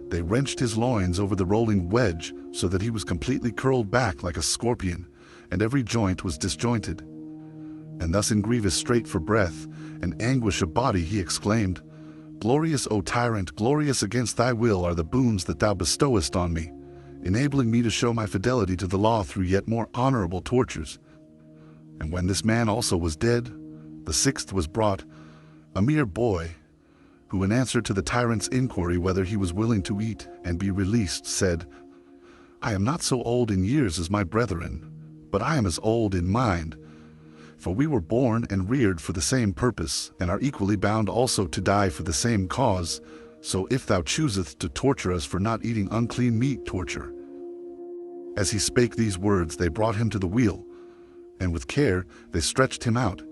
they wrenched his loins over the rolling wedge, so that he was completely curled back like a scorpion, and every joint was disjointed. And thus in grievous strait for breath, and anguish of body, he exclaimed, Glorious, O tyrant, glorious against thy will are the boons that thou bestowest on me, enabling me to show my fidelity to the law through yet more honorable tortures. And when this man also was dead, the sixth was brought, a mere boy, who in answer to the tyrant's inquiry whether he was willing to eat and be released, said, I am not so old in years as my brethren, but I am as old in mind. For we were born and reared for the same purpose, and are equally bound also to die for the same cause. So if thou choosest to torture us for not eating unclean meat, torture. As he spake these words, they brought him to the wheel, and with care they stretched him out,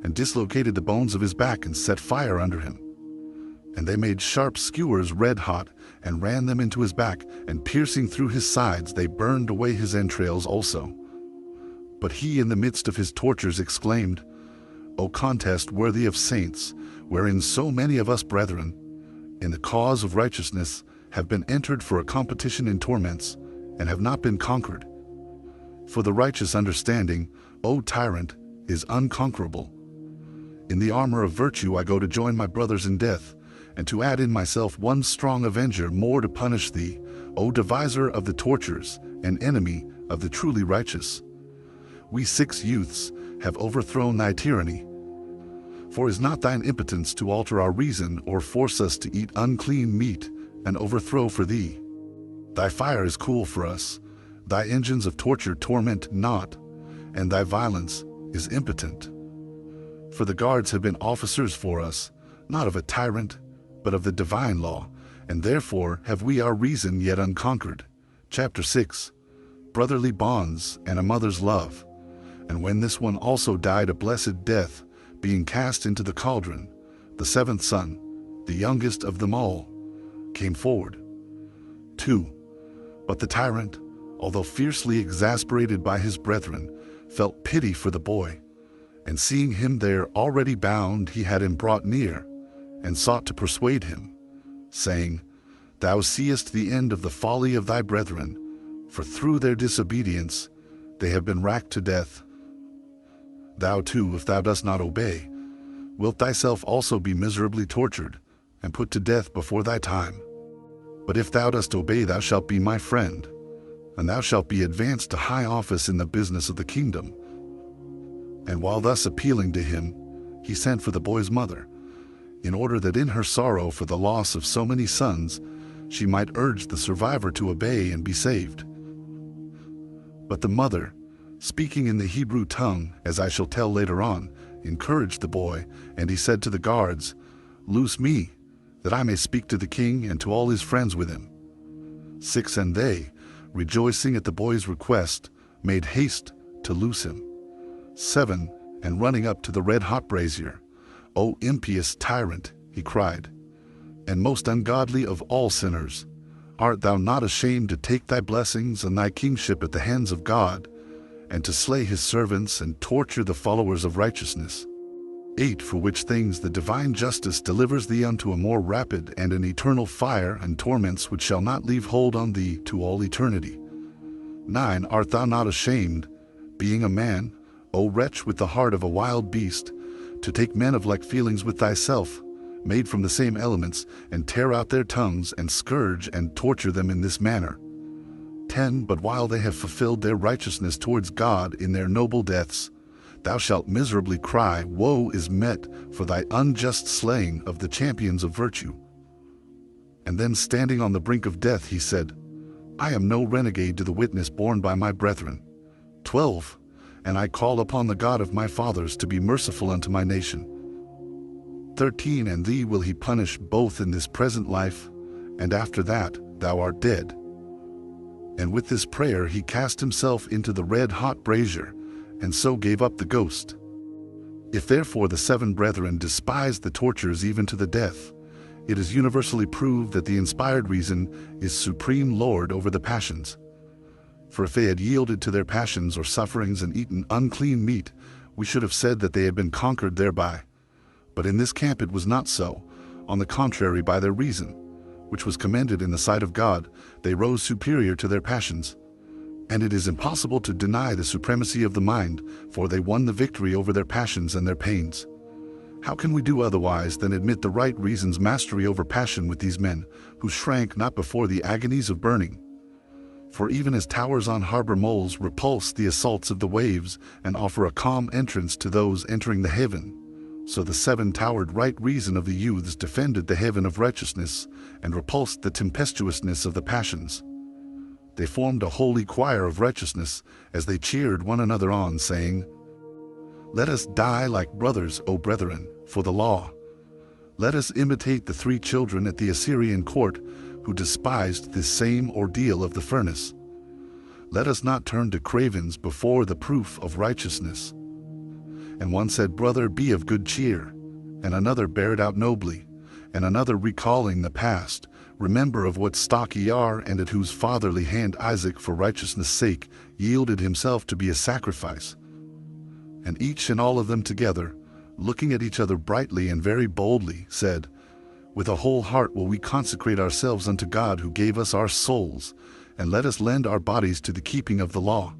and dislocated the bones of his back, and set fire under him. And they made sharp skewers red hot, and ran them into his back, and piercing through his sides they burned away his entrails also. But he in the midst of his tortures exclaimed, O contest worthy of saints, wherein so many of us brethren, in the cause of righteousness, have been entered for a competition in torments, and have not been conquered. For the righteous understanding, O tyrant, is unconquerable. In the armor of virtue I go to join my brothers in death, and to add in myself one strong avenger more to punish thee, O deviser of the tortures, and enemy of the truly righteous. We 6 youths have overthrown thy tyranny. For is not thine impotence to alter our reason, or force us to eat unclean meat, and overthrow for thee? Thy fire is cool for us, thy engines of torture torment not, and thy violence is impotent. For the guards have been officers for us, not of a tyrant, but of the divine law, and therefore have we our reason yet unconquered. Chapter 6. Brotherly bonds and a mother's love. And when this one also died a blessed death, being cast into the cauldron, the 7th son, the youngest of them all, came forward. 2. But the tyrant, although fiercely exasperated by his brethren, felt pity for the boy, And seeing him there already bound, he had him brought near, and sought to persuade him, saying, Thou seest the end of the folly of thy brethren, for through their disobedience they have been racked to death. Thou too, if thou dost not obey, wilt thyself also be miserably tortured, and put to death before thy time. But if thou dost obey, thou shalt be my friend, and thou shalt be advanced to high office in the business of the kingdom. And while thus appealing to him, he sent for the boy's mother, in order that in her sorrow for the loss of so many sons, she might urge the survivor to obey and be saved. But the mother, speaking in the Hebrew tongue, as I shall tell later on, encouraged the boy, and he said to the guards, Loose me, that I may speak to the king and to all his friends with him. 6 And they, rejoicing at the boy's request, made haste to loose him. 7 And running up to the red-hot brazier, O impious tyrant, he cried, and most ungodly of all sinners, art thou not ashamed to take thy blessings and thy kingship at the hands of God, and to slay his servants and torture the followers of righteousness? 8 For which things the divine justice delivers thee unto a more rapid and an eternal fire and torments which shall not leave hold on thee to all eternity. 9 Art thou not ashamed, being a man, O wretch with the heart of a wild beast, to take men of like feelings with thyself, made from the same elements, and tear out their tongues, and scourge and torture them in this manner? 10 But while they have fulfilled their righteousness towards God in their noble deaths, thou shalt miserably cry, Woe is met for thy unjust slaying of the champions of virtue. And then standing on the brink of death, he said, I am no renegade to the witness borne by my brethren. 12 And I call upon the God of my fathers to be merciful unto my nation. 13 And thee will he punish both in this present life, and after that thou art dead. And with this prayer he cast himself into the red-hot brazier, and so gave up the ghost. If therefore the 7 brethren despised the tortures even to the death, it is universally proved that the inspired reason is supreme lord over the passions. For if they had yielded to their passions or sufferings and eaten unclean meat, we should have said that they had been conquered thereby. But in this camp it was not so. On the contrary, by their reason, which was commended in the sight of God, they rose superior to their passions. And it is impossible to deny the supremacy of the mind, for they won the victory over their passions and their pains. How can we do otherwise than admit the right reason's mastery over passion with these men, who shrank not before the agonies of burning? For even as towers on harbor moles repulse the assaults of the waves and offer a calm entrance to those entering the haven, so the 7-towered right reason of the youths defended the haven of righteousness and repulsed the tempestuousness of the passions. They formed a holy choir of righteousness as they cheered one another on, saying, Let us die like brothers, O brethren, for the law. Let us imitate the 3 children at the Assyrian court, who despised this same ordeal of the furnace. Let us not turn to cravens before the proof of righteousness. And one said, Brother, be of good cheer. And another, Bear it out nobly. And another, recalling the past, Remember of what stock ye are, and at whose fatherly hand Isaac, for righteousness' sake, yielded himself to be a sacrifice. And each and all of them together, looking at each other brightly and very boldly, said, With a whole heart will we consecrate ourselves unto God, who gave us our souls, and let us lend our bodies to the keeping of the law.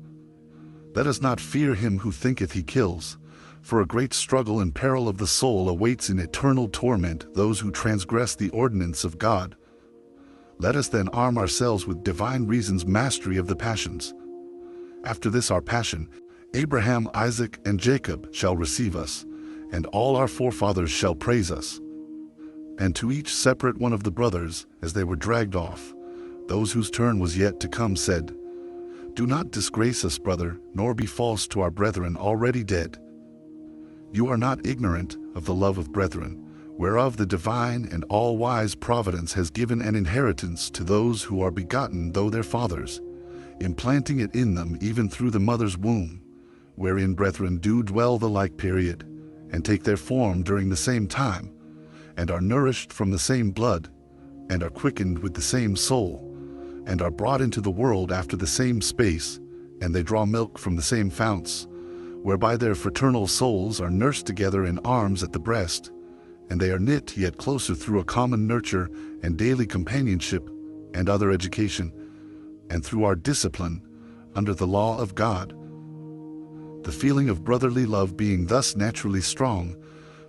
Let us not fear him who thinketh he kills, for a great struggle and peril of the soul awaits in eternal torment those who transgress the ordinance of God. Let us then arm ourselves with divine reason's mastery of the passions. After this our passion, Abraham, Isaac, and Jacob shall receive us, and all our forefathers shall praise us. And to each separate one of the brothers, as they were dragged off, those whose turn was yet to come said, Do not disgrace us, brother, nor be false to our brethren already dead. You are not ignorant of the love of brethren, whereof the divine and all-wise providence has given an inheritance to those who are begotten though their fathers, implanting it in them even through the mother's womb, wherein brethren do dwell the like period, and take their form during the same time, and are nourished from the same blood, and are quickened with the same soul, and are brought into the world after the same space, and they draw milk from the same founts, whereby their fraternal souls are nursed together in arms at the breast, and they are knit yet closer through a common nurture and daily companionship and other education, and through our discipline under the law of God. The feeling of brotherly love being thus naturally strong,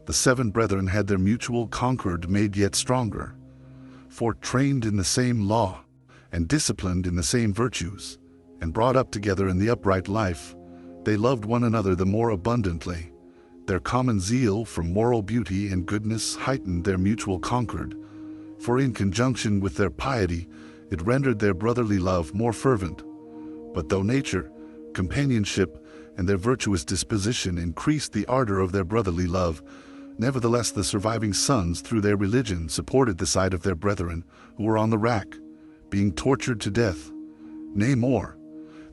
the 7 brethren had their mutual concord made yet stronger. For trained in the same law, and disciplined in the same virtues, and brought up together in the upright life, they loved one another the more abundantly. Their common zeal for moral beauty and goodness heightened their mutual concord, for in conjunction with their piety, it rendered their brotherly love more fervent. But though nature, companionship, and their virtuous disposition increased the ardor of their brotherly love, nevertheless the surviving sons through their religion supported the side of their brethren who were on the rack, being tortured to death. Nay more,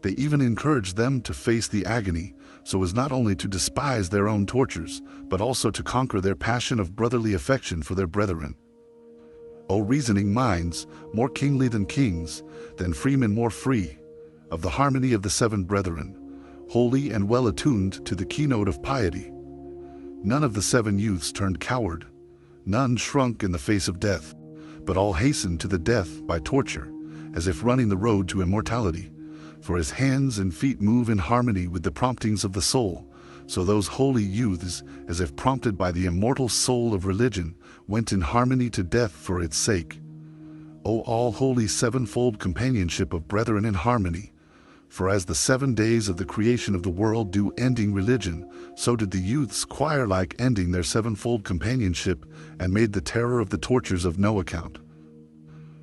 they even encouraged them to face the agony, so as not only to despise their own tortures, but also to conquer their passion of brotherly affection for their brethren. O reasoning minds, more kingly than kings, than freemen more free, of the harmony of the 7 brethren, holy and well attuned to the keynote of piety. None of the 7 youths turned coward, none shrunk in the face of death, but all hastened to the death by torture, as if running the road to immortality. For his hands and feet move in harmony with the promptings of the soul, so those holy youths, as if prompted by the immortal soul of religion, went in harmony to death for its sake. O all holy 7-fold companionship of brethren in harmony! For as the 7 days of the creation of the world do ending religion, so did the youths choir-like ending their 7-fold companionship, and made the terror of the tortures of no account.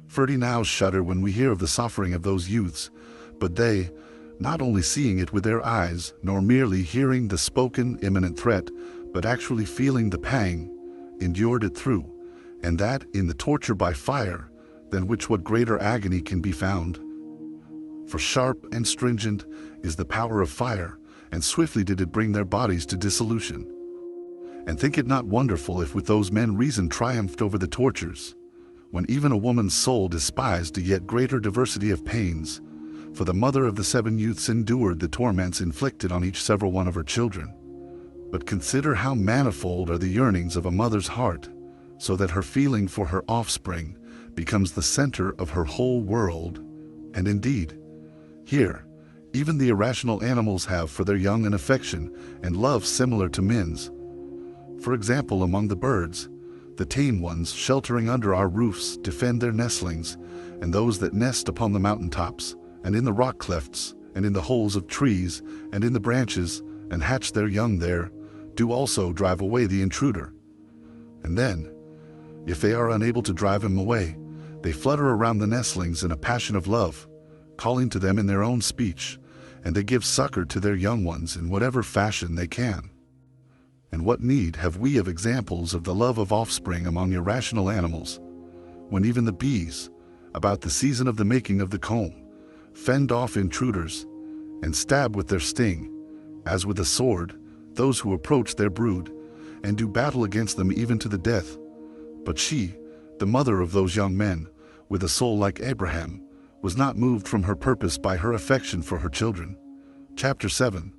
30 now shudder when we hear of the suffering of those youths, but they, not only seeing it with their eyes, nor merely hearing the spoken imminent threat, but actually feeling the pang, endured it through, and that in the torture by fire, than which what greater agony can be found? For sharp and stringent is the power of fire, and swiftly did it bring their bodies to dissolution. And think it not wonderful if with those men reason triumphed over the tortures, when even a woman's soul despised a yet greater diversity of pains, for the mother of the 7 youths endured the torments inflicted on each several one of her children. But consider how manifold are the yearnings of a mother's heart, so that her feeling for her offspring becomes the center of her whole world. And indeed, here, even the irrational animals have for their young an affection and love similar to men's. For example, among the birds, the tame ones sheltering under our roofs defend their nestlings, and those that nest upon the mountain tops, and in the rock clefts, and in the holes of trees, and in the branches, and hatch their young there, do also drive away the intruder. And then, if they are unable to drive him away, they flutter around the nestlings in a passion of love, calling to them in their own speech, and they give succor to their young ones in whatever fashion they can. And what need have we of examples of the love of offspring among irrational animals, when even the bees, about the season of the making of the comb, fend off intruders, and stab with their sting, as with a sword, those who approach their brood, and do battle against them even to the death? But she, the mother of those young men, with a soul like Abraham, was not moved from her purpose by her affection for her children. Chapter 7.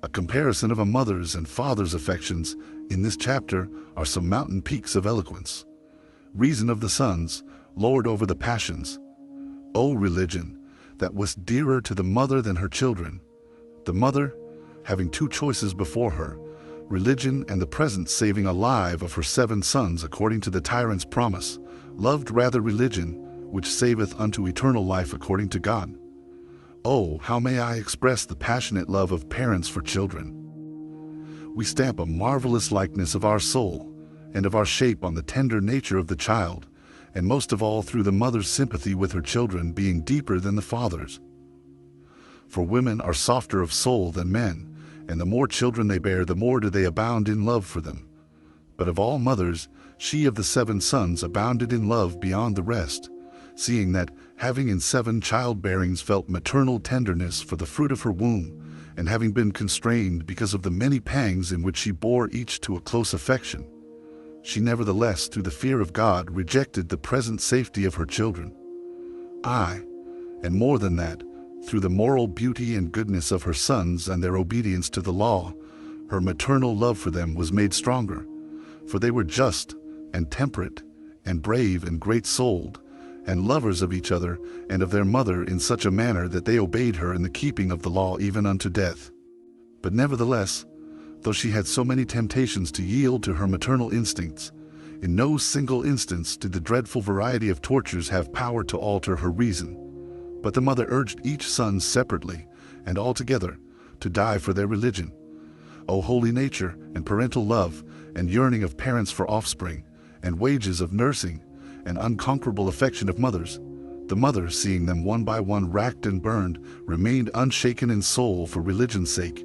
A comparison of a mother's and father's affections in this chapter are some mountain peaks of eloquence. Reason of the sons, lord over the passions. O religion, that was dearer to the mother than her children. The mother, having 2 choices before her, religion and the present saving alive of her 7 sons according to the tyrant's promise, loved rather religion, which saveth unto eternal life according to God. Oh, how may I express the passionate love of parents for children? We stamp a marvelous likeness of our soul and of our shape on the tender nature of the child, and most of all through the mother's sympathy with her children being deeper than the father's. For women are softer of soul than men, and the more children they bear, the more do they abound in love for them. But of all mothers, she of the 7 sons abounded in love beyond the rest, seeing that, having in 7 childbearings felt maternal tenderness for the fruit of her womb, and having been constrained because of the many pangs in which she bore each to a close affection, she nevertheless, through the fear of God, rejected the present safety of her children. Aye, and more than that, through the moral beauty and goodness of her sons and their obedience to the law, her maternal love for them was made stronger, for they were just and temperate and brave and great-souled, and lovers of each other and of their mother in such a manner that they obeyed her in the keeping of the law even unto death. But nevertheless, though she had so many temptations to yield to her maternal instincts, in no single instance did the dreadful variety of tortures have power to alter her reason. But the mother urged each son separately and altogether to die for their religion. O holy nature and parental love and yearning of parents for offspring, and wages of nursing, and unconquerable affection of mothers, the mother, seeing them one by one racked and burned, remained unshaken in soul for religion's sake.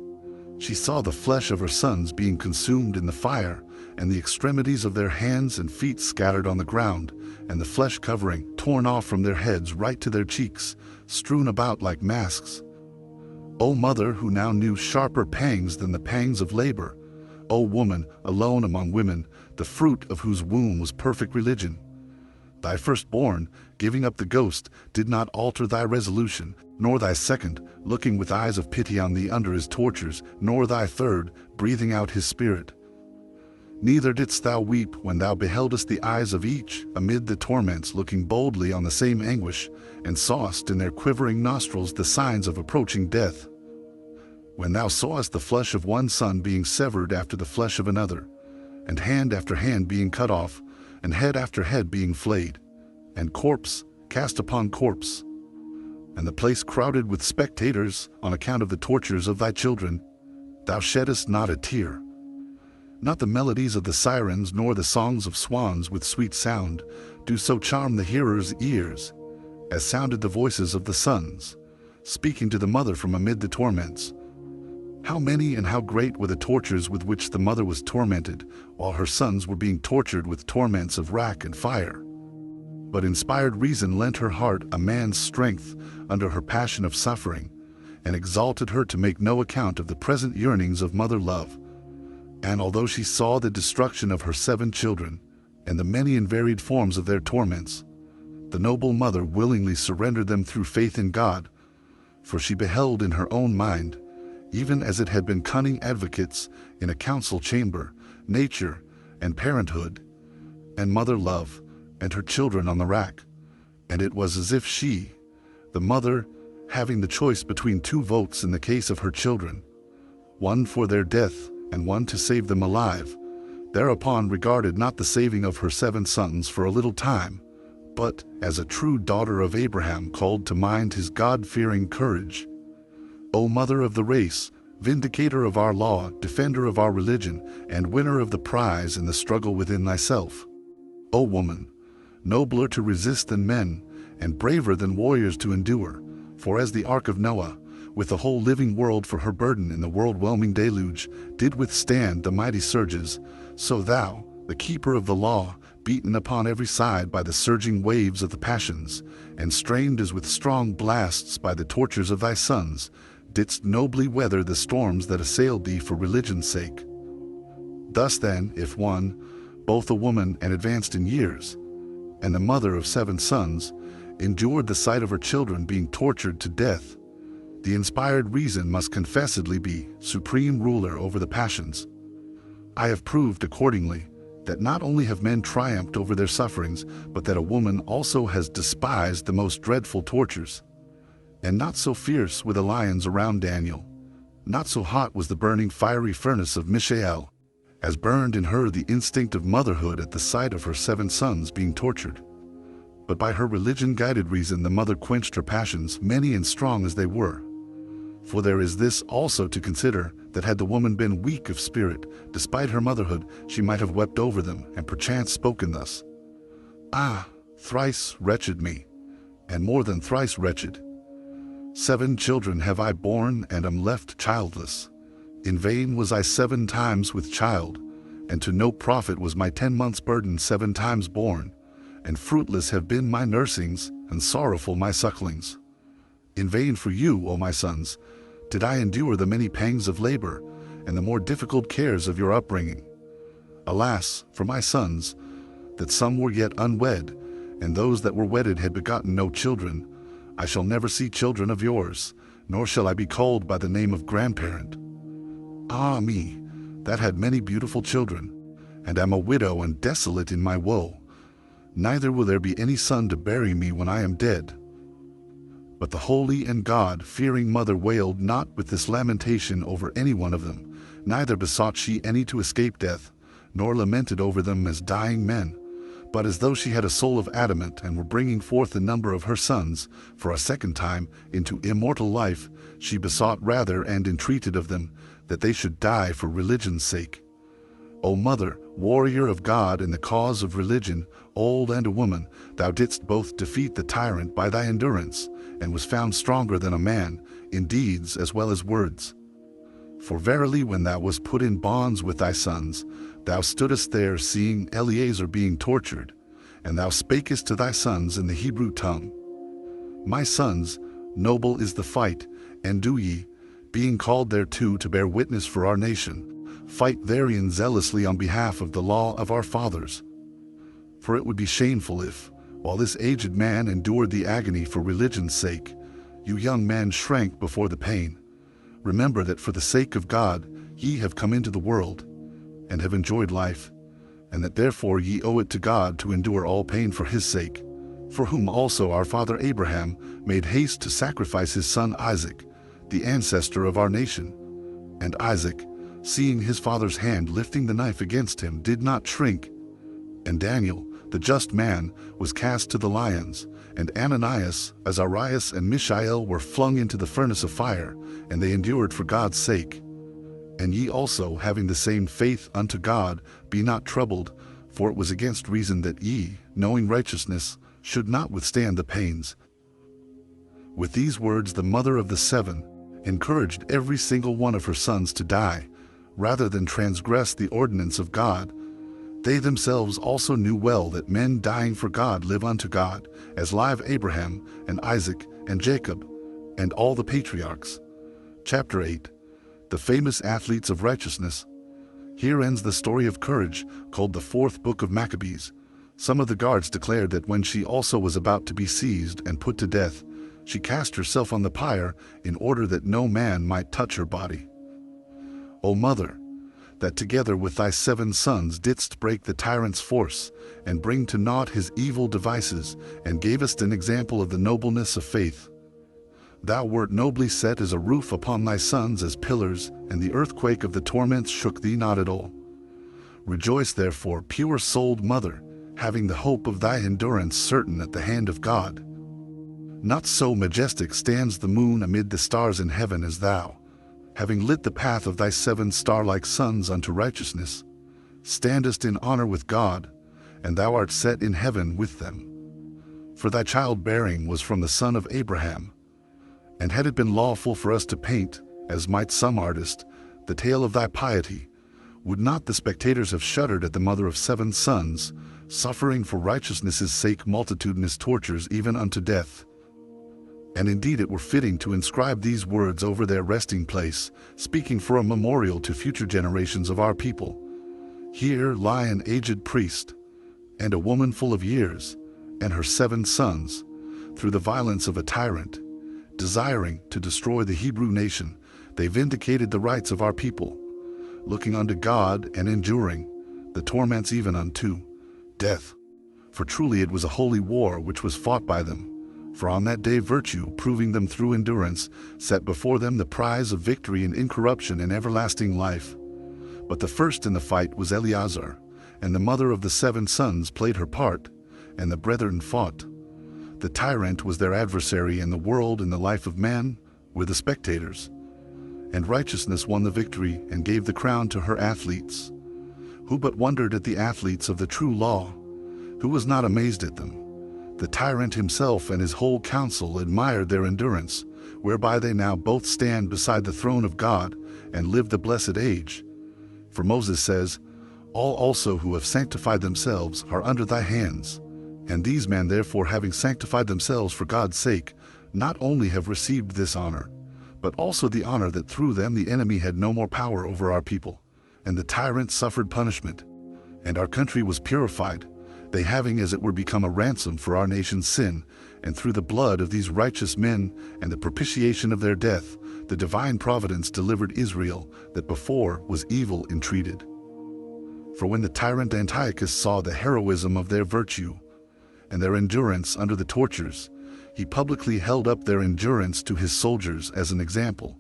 She saw the flesh of her sons being consumed in the fire, and the extremities of their hands and feet scattered on the ground, and the flesh covering torn off from their heads right to their cheeks, strewn about like masks. O mother, who now knew sharper pangs than the pangs of labor, O woman, alone among women, the fruit of whose womb was perfect religion, thy firstborn, giving up the ghost, did not alter thy resolution, nor thy second, looking with eyes of pity on thee under his tortures, nor thy third, breathing out his spirit. Neither didst thou weep when thou beheldest the eyes of each amid the torments looking boldly on the same anguish, and sawest in their quivering nostrils the signs of approaching death. When thou sawest the flesh of one son being severed after the flesh of another, and hand after hand being cut off, and head after head being flayed, and corpse cast upon corpse, and the place crowded with spectators on account of the tortures of thy children, thou sheddest not a tear. Not the melodies of the sirens nor the songs of swans with sweet sound do so charm the hearer's ears, as sounded the voices of the sons, speaking to the mother from amid the torments. How many and how great were the tortures with which the mother was tormented, while her sons were being tortured with torments of rack and fire. But inspired reason lent her heart a man's strength under her passion of suffering, and exalted her to make no account of the present yearnings of mother love. And although she saw the destruction of her 7 children, and the many and varied forms of their torments, the noble mother willingly surrendered them through faith in God, for she beheld in her own mind, even as it had been cunning advocates in a council chamber, nature and parenthood, and mother love, and her children on the rack. And it was as if she, the mother, having the choice between 2 votes in the case of her children, one for their death and one to save them alive, thereupon regarded not the saving of her 7 sons for a little time, but as a true daughter of Abraham called to mind his God-fearing courage. O mother of the race, vindicator of our law, defender of our religion, and winner of the prize in the struggle within thyself. O woman, nobler to resist than men, and braver than warriors to endure, for as the ark of Noah, with the whole living world for her burden in the world-whelming deluge, did withstand the mighty surges, so thou, the keeper of the law, beaten upon every side by the surging waves of the passions, and strained as with strong blasts by the tortures of thy sons, didst nobly weather the storms that assailed thee for religion's sake. Thus then, if one, both a woman and advanced in years, and the mother of 7 sons, endured the sight of her children being tortured to death, the inspired reason must confessedly be supreme ruler over the passions. I have proved accordingly that not only have men triumphed over their sufferings, but that a woman also has despised the most dreadful tortures. And not so fierce were the lions around Daniel, not so hot was the burning fiery furnace of Mishael, as burned in her the instinct of motherhood at the sight of her 7 sons being tortured. But by her religion-guided reason the mother quenched her passions, many and strong as they were. For there is this also to consider, that had the woman been weak of spirit, despite her motherhood, she might have wept over them, and perchance spoken thus: Ah, thrice wretched me, and more than thrice wretched! 7 children have I borne, and am left childless. In vain was I 7 times with child, and to no profit was my 10 months' burden 7 times borne, and fruitless have been my nursings, and sorrowful my sucklings. In vain for you, O my sons, did I endure the many pangs of labor, and the more difficult cares of your upbringing. Alas, for my sons, that some were yet unwed, and those that were wedded had begotten no children, I shall never see children of yours, nor shall I be called by the name of grandparent. Ah me, that had many beautiful children, and am a widow and desolate in my woe. Neither will there be any son to bury me when I am dead. But the holy and God-fearing mother wailed not with this lamentation over any one of them, neither besought she any to escape death, nor lamented over them as dying men, but as though she had a soul of adamant and were bringing forth the number of her sons, for a second time, into immortal life, she besought rather and entreated of them, that they should die for religion's sake. O Mother, warrior of God in the cause of religion, old and a woman, thou didst both defeat the tyrant by thy endurance, and was found stronger than a man, in deeds as well as words. For verily when thou wast put in bonds with thy sons, thou stoodest there seeing Eleazar being tortured, and thou spakest to thy sons in the Hebrew tongue. My sons, noble is the fight, and do ye, being called thereto to bear witness for our nation, fight therein zealously on behalf of the law of our fathers. For it would be shameful if, while this aged man endured the agony for religion's sake, you young men shrank before the pain. Remember that for the sake of God ye have come into the world, and have enjoyed life, and that therefore ye owe it to God to endure all pain for his sake, for whom also our father Abraham made haste to sacrifice his son Isaac, the ancestor of our nation. And Isaac, seeing his father's hand lifting the knife against him, did not shrink. And Daniel, the just man, was cast to the lions, and Ananias, Azarias, and Mishael were flung into the furnace of fire, and they endured for God's sake. And ye also, having the same faith unto God, be not troubled, for it was against reason that ye, knowing righteousness, should not withstand the pains. With these words the mother of the seven encouraged every single one of her sons to die, rather than transgress the ordinance of God. They themselves also knew well that men dying for God live unto God, as live Abraham, and Isaac, and Jacob, and all the patriarchs. Chapter 8. The famous athletes of righteousness. Here ends the story of courage, called the fourth book of Maccabees. Some of the guards declared that when she also was about to be seized and put to death, she cast herself on the pyre in order that no man might touch her body. O Mother, that together with thy 7 sons didst break the tyrant's force, and bring to naught his evil devices, and gavest an example of the nobleness of faith. Thou wert nobly set as a roof upon thy sons as pillars, and the earthquake of the torments shook thee not at all. Rejoice therefore, pure-souled Mother, having the hope of thy endurance certain at the hand of God. Not so majestic stands the moon amid the stars in heaven as thou, having lit the path of thy 7 star-like sons unto righteousness, standest in honor with God, and thou art set in heaven with them. For thy childbearing was from the son of Abraham. And had it been lawful for us to paint, as might some artist, the tale of thy piety, would not the spectators have shuddered at the mother of 7 sons, suffering for righteousness' sake multitudinous tortures even unto death? And indeed it were fitting to inscribe these words over their resting place, speaking for a memorial to future generations of our people. Here lie an aged priest, and a woman full of years, and her 7 sons, through the violence of a tyrant, desiring to destroy the Hebrew nation, they vindicated the rights of our people, looking unto God and enduring the torments even unto death. For truly it was a holy war which was fought by them. For on that day virtue, proving them through endurance, set before them the prize of victory and incorruption and everlasting life. But the first in the fight was Eleazar, and the mother of the 7 sons played her part, and the brethren fought. The tyrant was their adversary, and the world and the life of man were the spectators. And righteousness won the victory and gave the crown to her athletes. Who but wondered at the athletes of the true law? Who was not amazed at them? The tyrant himself and his whole council admired their endurance, whereby they now both stand beside the throne of God and live the blessed age. For Moses says, All also who have sanctified themselves are under thy hands. And these men therefore, having sanctified themselves for God's sake, not only have received this honor, but also the honor that through them the enemy had no more power over our people, and the tyrant suffered punishment, and our country was purified, they having as it were become a ransom for our nation's sin, and through the blood of these righteous men and the propitiation of their death, the divine providence delivered Israel, that before was evil entreated. For when the tyrant Antiochus saw the heroism of their virtue, and their endurance under the tortures, he publicly held up their endurance to his soldiers as an example,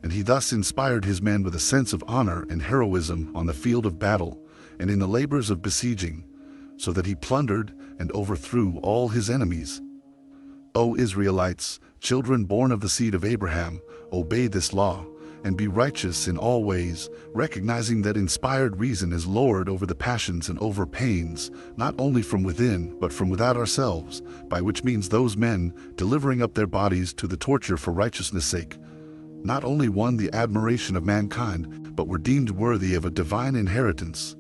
and he thus inspired his men with a sense of honor and heroism on the field of battle and in the labors of besieging, so that he plundered and overthrew all his enemies. O Israelites, children born of the seed of Abraham, obey this law, and be righteous in all ways, recognizing that inspired reason is Lord over the passions and over pains, not only from within, but from without ourselves, by which means those men, delivering up their bodies to the torture for righteousness' sake, not only won the admiration of mankind, but were deemed worthy of a divine inheritance.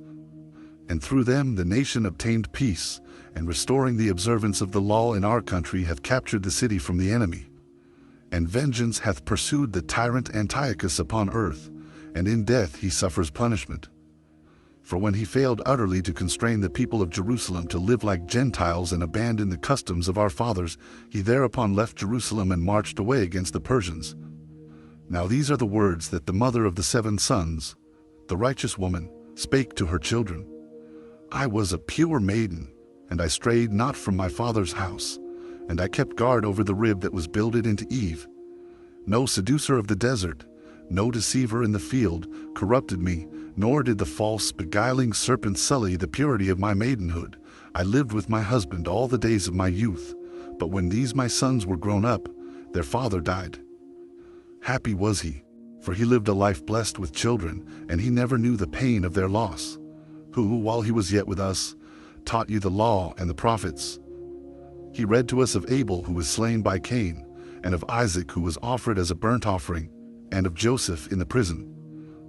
And through them the nation obtained peace, and restoring the observance of the law in our country hath captured the city from the enemy. And vengeance hath pursued the tyrant Antiochus upon earth, and in death he suffers punishment. For when he failed utterly to constrain the people of Jerusalem to live like Gentiles and abandon the customs of our fathers, he thereupon left Jerusalem and marched away against the Persians. Now these are the words that the mother of the 7 sons, the righteous woman, spake to her children. I was a pure maiden, and I strayed not from my father's house, and I kept guard over the rib that was builded into Eve. No seducer of the desert, no deceiver in the field, corrupted me, nor did the false, beguiling serpent sully the purity of my maidenhood. I lived with my husband all the days of my youth, but when these my sons were grown up, their father died. Happy was he, for he lived a life blessed with children, and he never knew the pain of their loss, who, while he was yet with us, taught you the law and the prophets. He read to us of Abel who was slain by Cain, and of Isaac who was offered as a burnt offering, and of Joseph in the prison.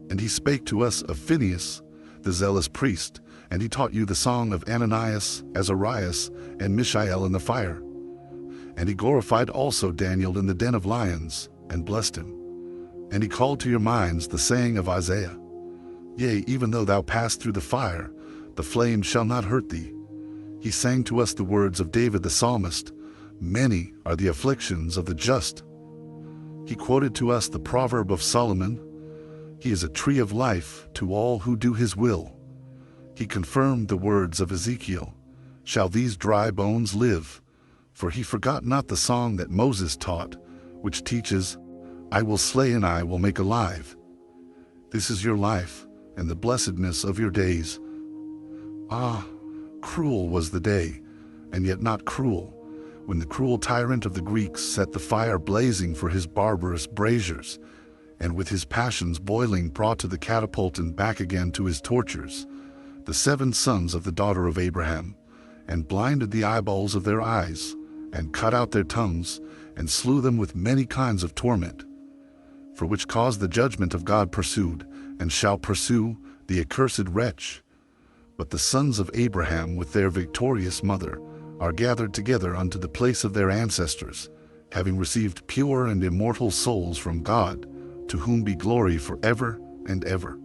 And he spake to us of Phinehas, the zealous priest, and he taught you the song of Ananias, Azarias, and Mishael in the fire. And he glorified also Daniel in the den of lions, and blessed him. And he called to your minds the saying of Isaiah, Yea, even though thou pass through the fire, the flame shall not hurt thee. He sang to us the words of David the psalmist, Many are the afflictions of the just. He quoted to us the proverb of Solomon, He is a tree of life to all who do his will. He confirmed the words of Ezekiel, Shall these dry bones live? For he forgot not the song that Moses taught, which teaches, I will slay and I will make alive. This is your life, and the blessedness of your days. Ah, cruel was the day, and yet not cruel, when the cruel tyrant of the Greeks set the fire blazing for his barbarous braziers, and with his passions boiling brought to the catapult and back again to his tortures, the 7 sons of the daughter of Abraham, and blinded the eyeballs of their eyes, and cut out their tongues, and slew them with many kinds of torment, for which cause the judgment of God pursued, and shall pursue, the accursed wretch. But the sons of Abraham with their victorious mother are gathered together unto the place of their ancestors, having received pure and immortal souls from God, to whom be glory forever and ever.